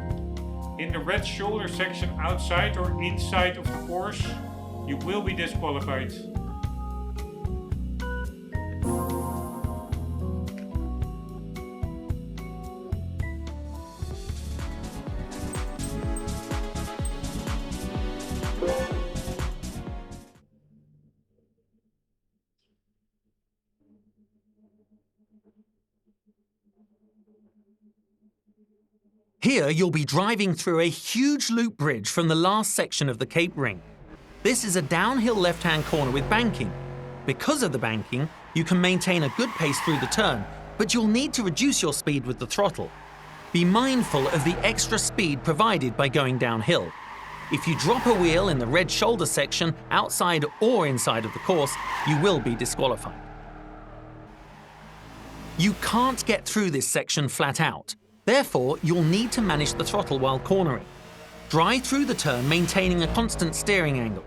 in the red shoulder section outside or inside of the course, you will be disqualified. Here you'll be driving through a huge loop bridge from the last section of the Cape Ring. This is a downhill left-hand corner with banking. Because of the banking, you can maintain a good pace through the turn, but you'll need to reduce your speed with the throttle. Be mindful of the extra speed provided by going downhill. If you drop a wheel in the red shoulder section, outside or inside of the course, you will be disqualified. You can't get through this section flat out. Therefore, you'll need to manage the throttle while cornering. Drive through the turn maintaining a constant steering angle.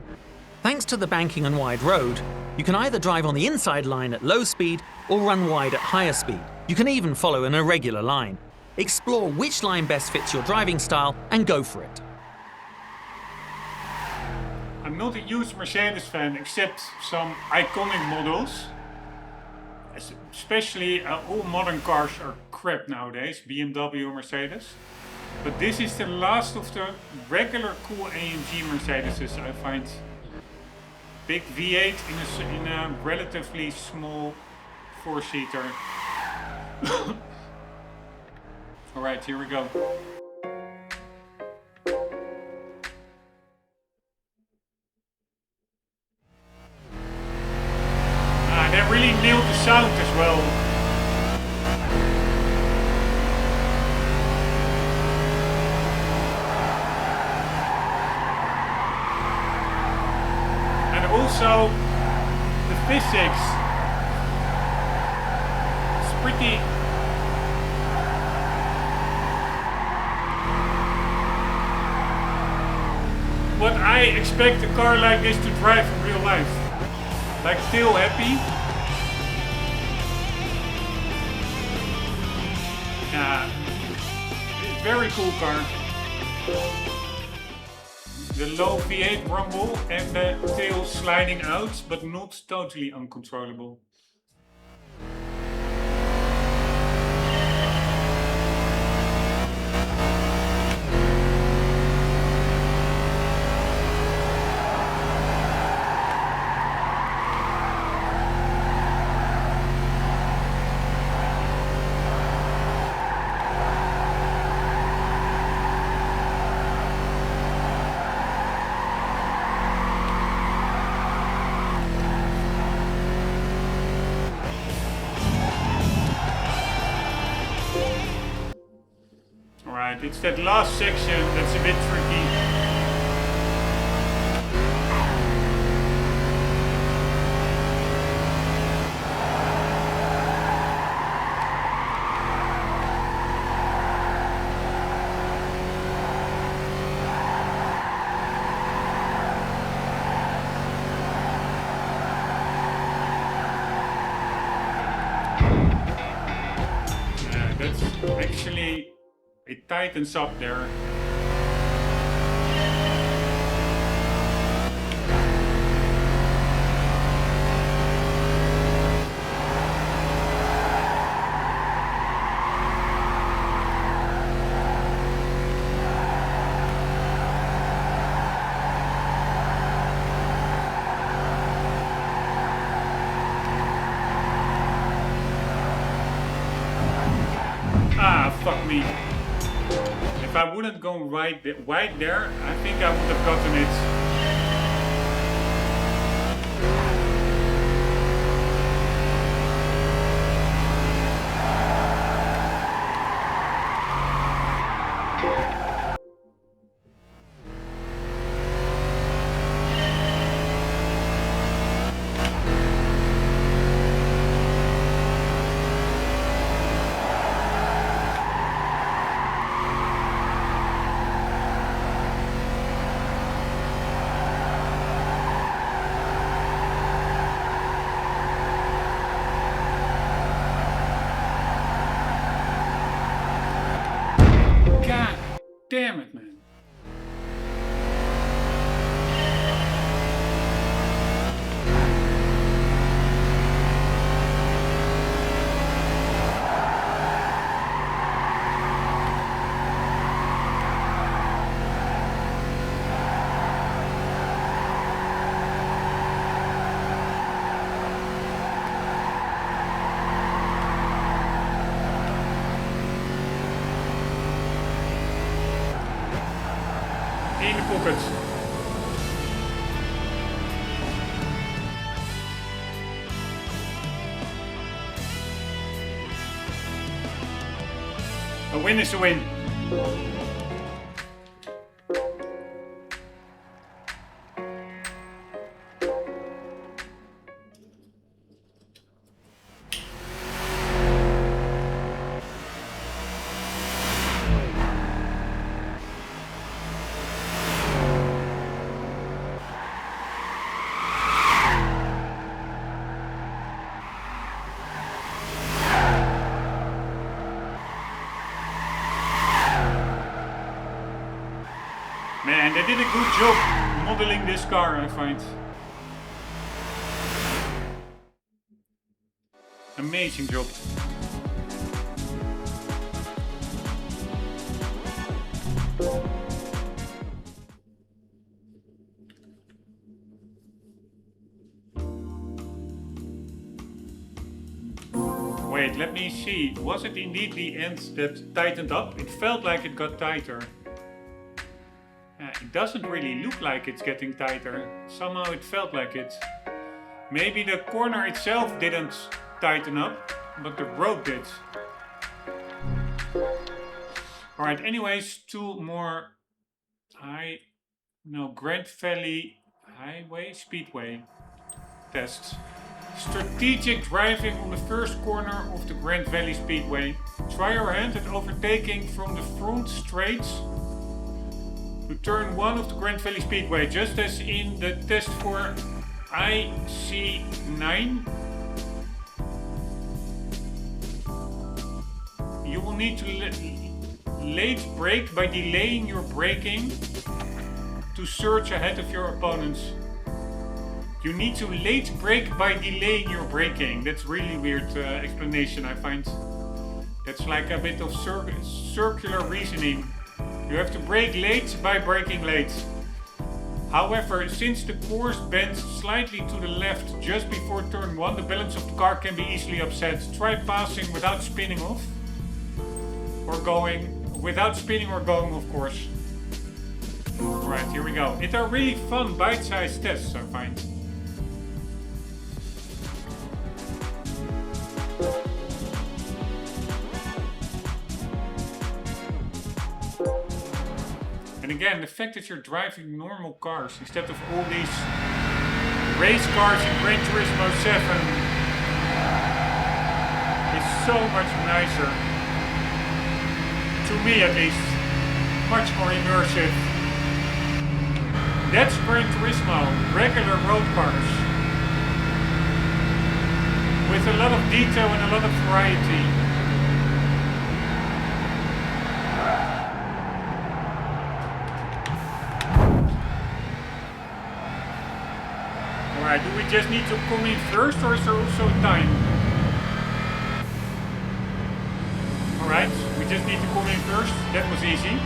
Thanks to the banking and wide road, you can either drive on the inside line at low speed or run wide at higher speed. You can even follow an irregular line. Explore which line best fits your driving style and go for it. I'm not a huge Mercedes fan except some iconic models. Especially all modern cars are crap nowadays, BMW or Mercedes. But this is the last of the regular cool AMG Mercedeses I find. Big V8 in a relatively small four-seater. Alright, here we go. They really nailed the sound as well. And also the physics. It's pretty. What I expect a car like this to drive in real life. Like still happy. Yeah, very cool car. The low V8 rumble and the tail sliding out, but not totally uncontrollable. It's that last section that's a bit tricky. Yeah, that's actually. It tightens up there. I wouldn't go right there, I think I would have gotten it. God damn it, man. In de pocket. A win is a win. Man, they did a good job modeling this car, I find. Amazing job. Wait, let me see. Was it indeed the end that tightened up? It felt like it got tighter. It doesn't really look like it's getting tighter. Somehow it felt like it. Maybe the corner itself didn't tighten up, but the road did. Alright, anyways, two more Grand Valley Speedway tests. Strategic driving on the first corner of the Grand Valley Speedway. Try your hand at overtaking from the front straight to turn 1 of the Grand Valley Speedway, just as in the test for IC9. You will need to late brake by delaying your braking to surge ahead of your opponents. You need to late brake by delaying your braking. That's really weird explanation, I find. That's like a bit of circular reasoning. You have to brake late by braking late. However, since the course bends slightly to the left just before turn 1, the balance of the car can be easily upset. Try passing without spinning off. Or going, without spinning or going, of course. Alright, here we go. It are really fun bite-sized tests, I find. And again, the fact that you're driving normal cars instead of all these race cars in Gran Turismo 7 is so much nicer. To me at least. Much more immersive. That's Gran Turismo, regular road cars. With a lot of detail and a lot of variety. Alright, do we just need to come in first or is there also time? Alright, we just need to come in first. That was easy.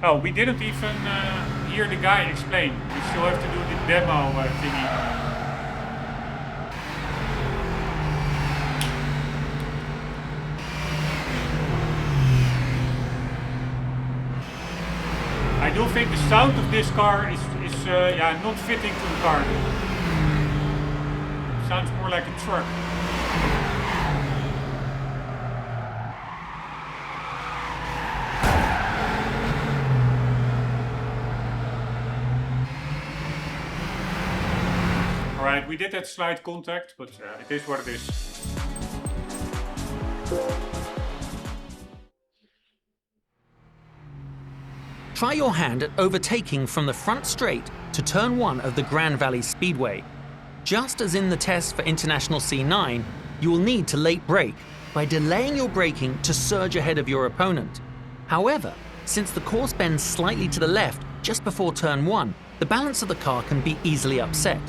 Oh, we didn't even hear the guy explain. We still have to do the demo thingy. I do think the sound of this car is yeah, not fitting to the car. Sounds more like a truck. Alright, we did that slight contact, but it is what it is. Try your hand at overtaking from the front straight to turn 1 of the Grand Valley Speedway. Just as in the test for International C9, you will need to late brake by delaying your braking to surge ahead of your opponent. However, since the course bends slightly to the left just before turn 1, the balance of the car can be easily upset.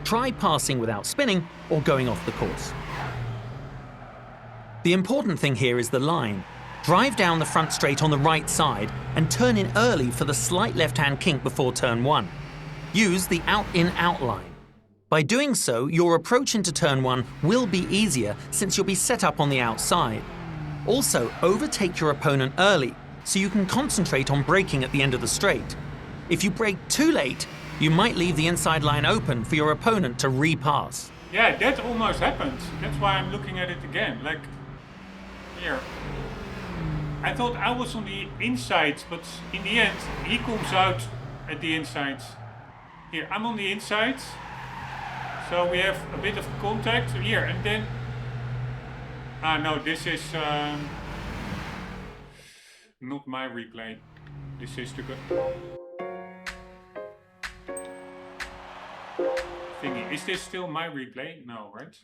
Try passing without spinning or going off the course. The important thing here is the line. Drive down the front straight on the right side and turn in early for the slight left-hand kink before turn 1. Use the out-in-out line. By doing so, your approach into turn 1 will be easier since you'll be set up on the outside. Also, overtake your opponent early so you can concentrate on braking at the end of the straight. If you brake too late, you might leave the inside line open for your opponent to repass. Yeah, that almost happened. That's why I'm looking at it again. Like, here. I thought I was on the inside, but in the end, he comes out at the inside. Here, I'm on the inside. So we have a bit of contact here, and then... Ah, no, this is not my replay. This is the thingy. Is this still my replay? No, right?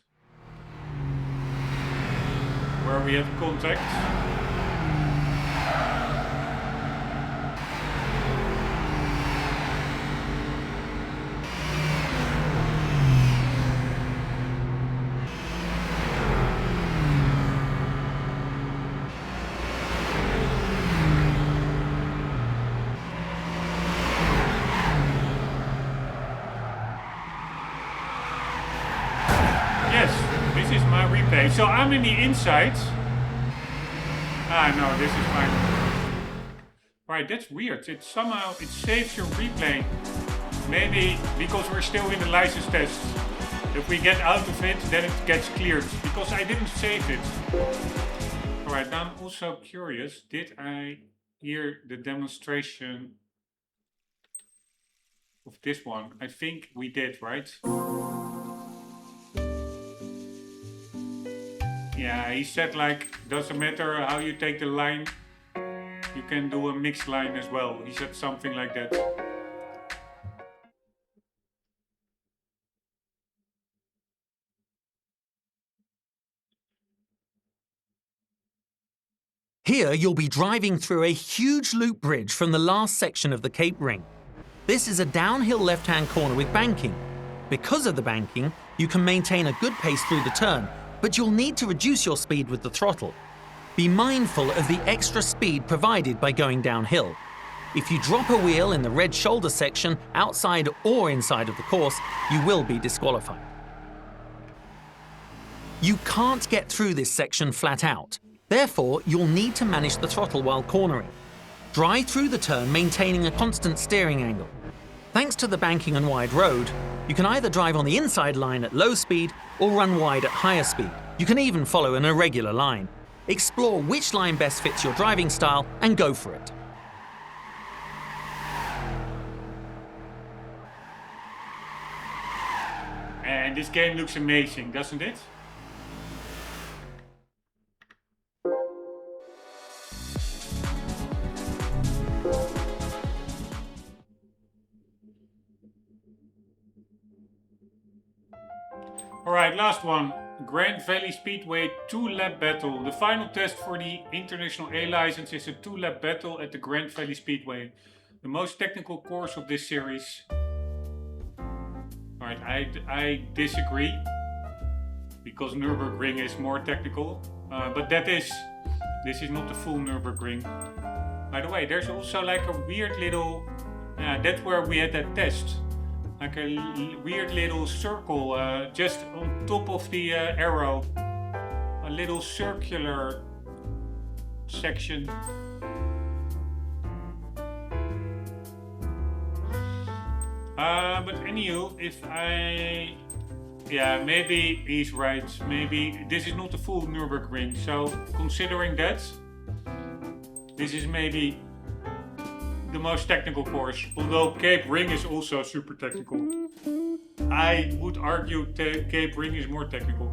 Where we have contact. So I'm in the inside. Ah, no, this is fine. Right, that's weird. It somehow, it saves your replay. Maybe because we're still in the license test. If we get out of it, then it gets cleared. Because I didn't save it. Alright, now I'm also curious. Did I hear the demonstration of this one? I think we did, right? Yeah, he said like, doesn't matter how you take the line, you can do a mixed line as well. He said something like that. Here you'll be driving through a huge loop bridge from the last section of the Cape Ring. This is a downhill left-hand corner with banking. Because of the banking, you can maintain a good pace through the turn, but you'll need to reduce your speed with the throttle. Be mindful of the extra speed provided by going downhill. If you drop a wheel in the red shoulder section, outside or inside of the course, you will be disqualified. You can't get through this section flat out. Therefore, you'll need to manage the throttle while cornering. Drive through the turn maintaining a constant steering angle. Thanks to the banking and wide road, you can either drive on the inside line at low speed or run wide at higher speed. You can even follow an irregular line. Explore which line best fits your driving style and go for it. And this game looks amazing, doesn't it? Alright, last one. Grand Valley Speedway 2-lap battle. The final test for the International A license is a 2-lap battle at the Grand Valley Speedway. The most technical course of this series. Alright, I disagree. Because Nürburgring is more technical. But this is not the full Nürburgring. By the way, there's also like a weird little Yeah, that's where we had that test. Like a weird little circle just on top of the arrow. A little circular section. But anywho, if I... Yeah, maybe he's right. Maybe this is not a full Nürburgring. So considering that, this is maybe the most technical course. Although Cape Ring is also super technical. I would argue Cape Ring is more technical.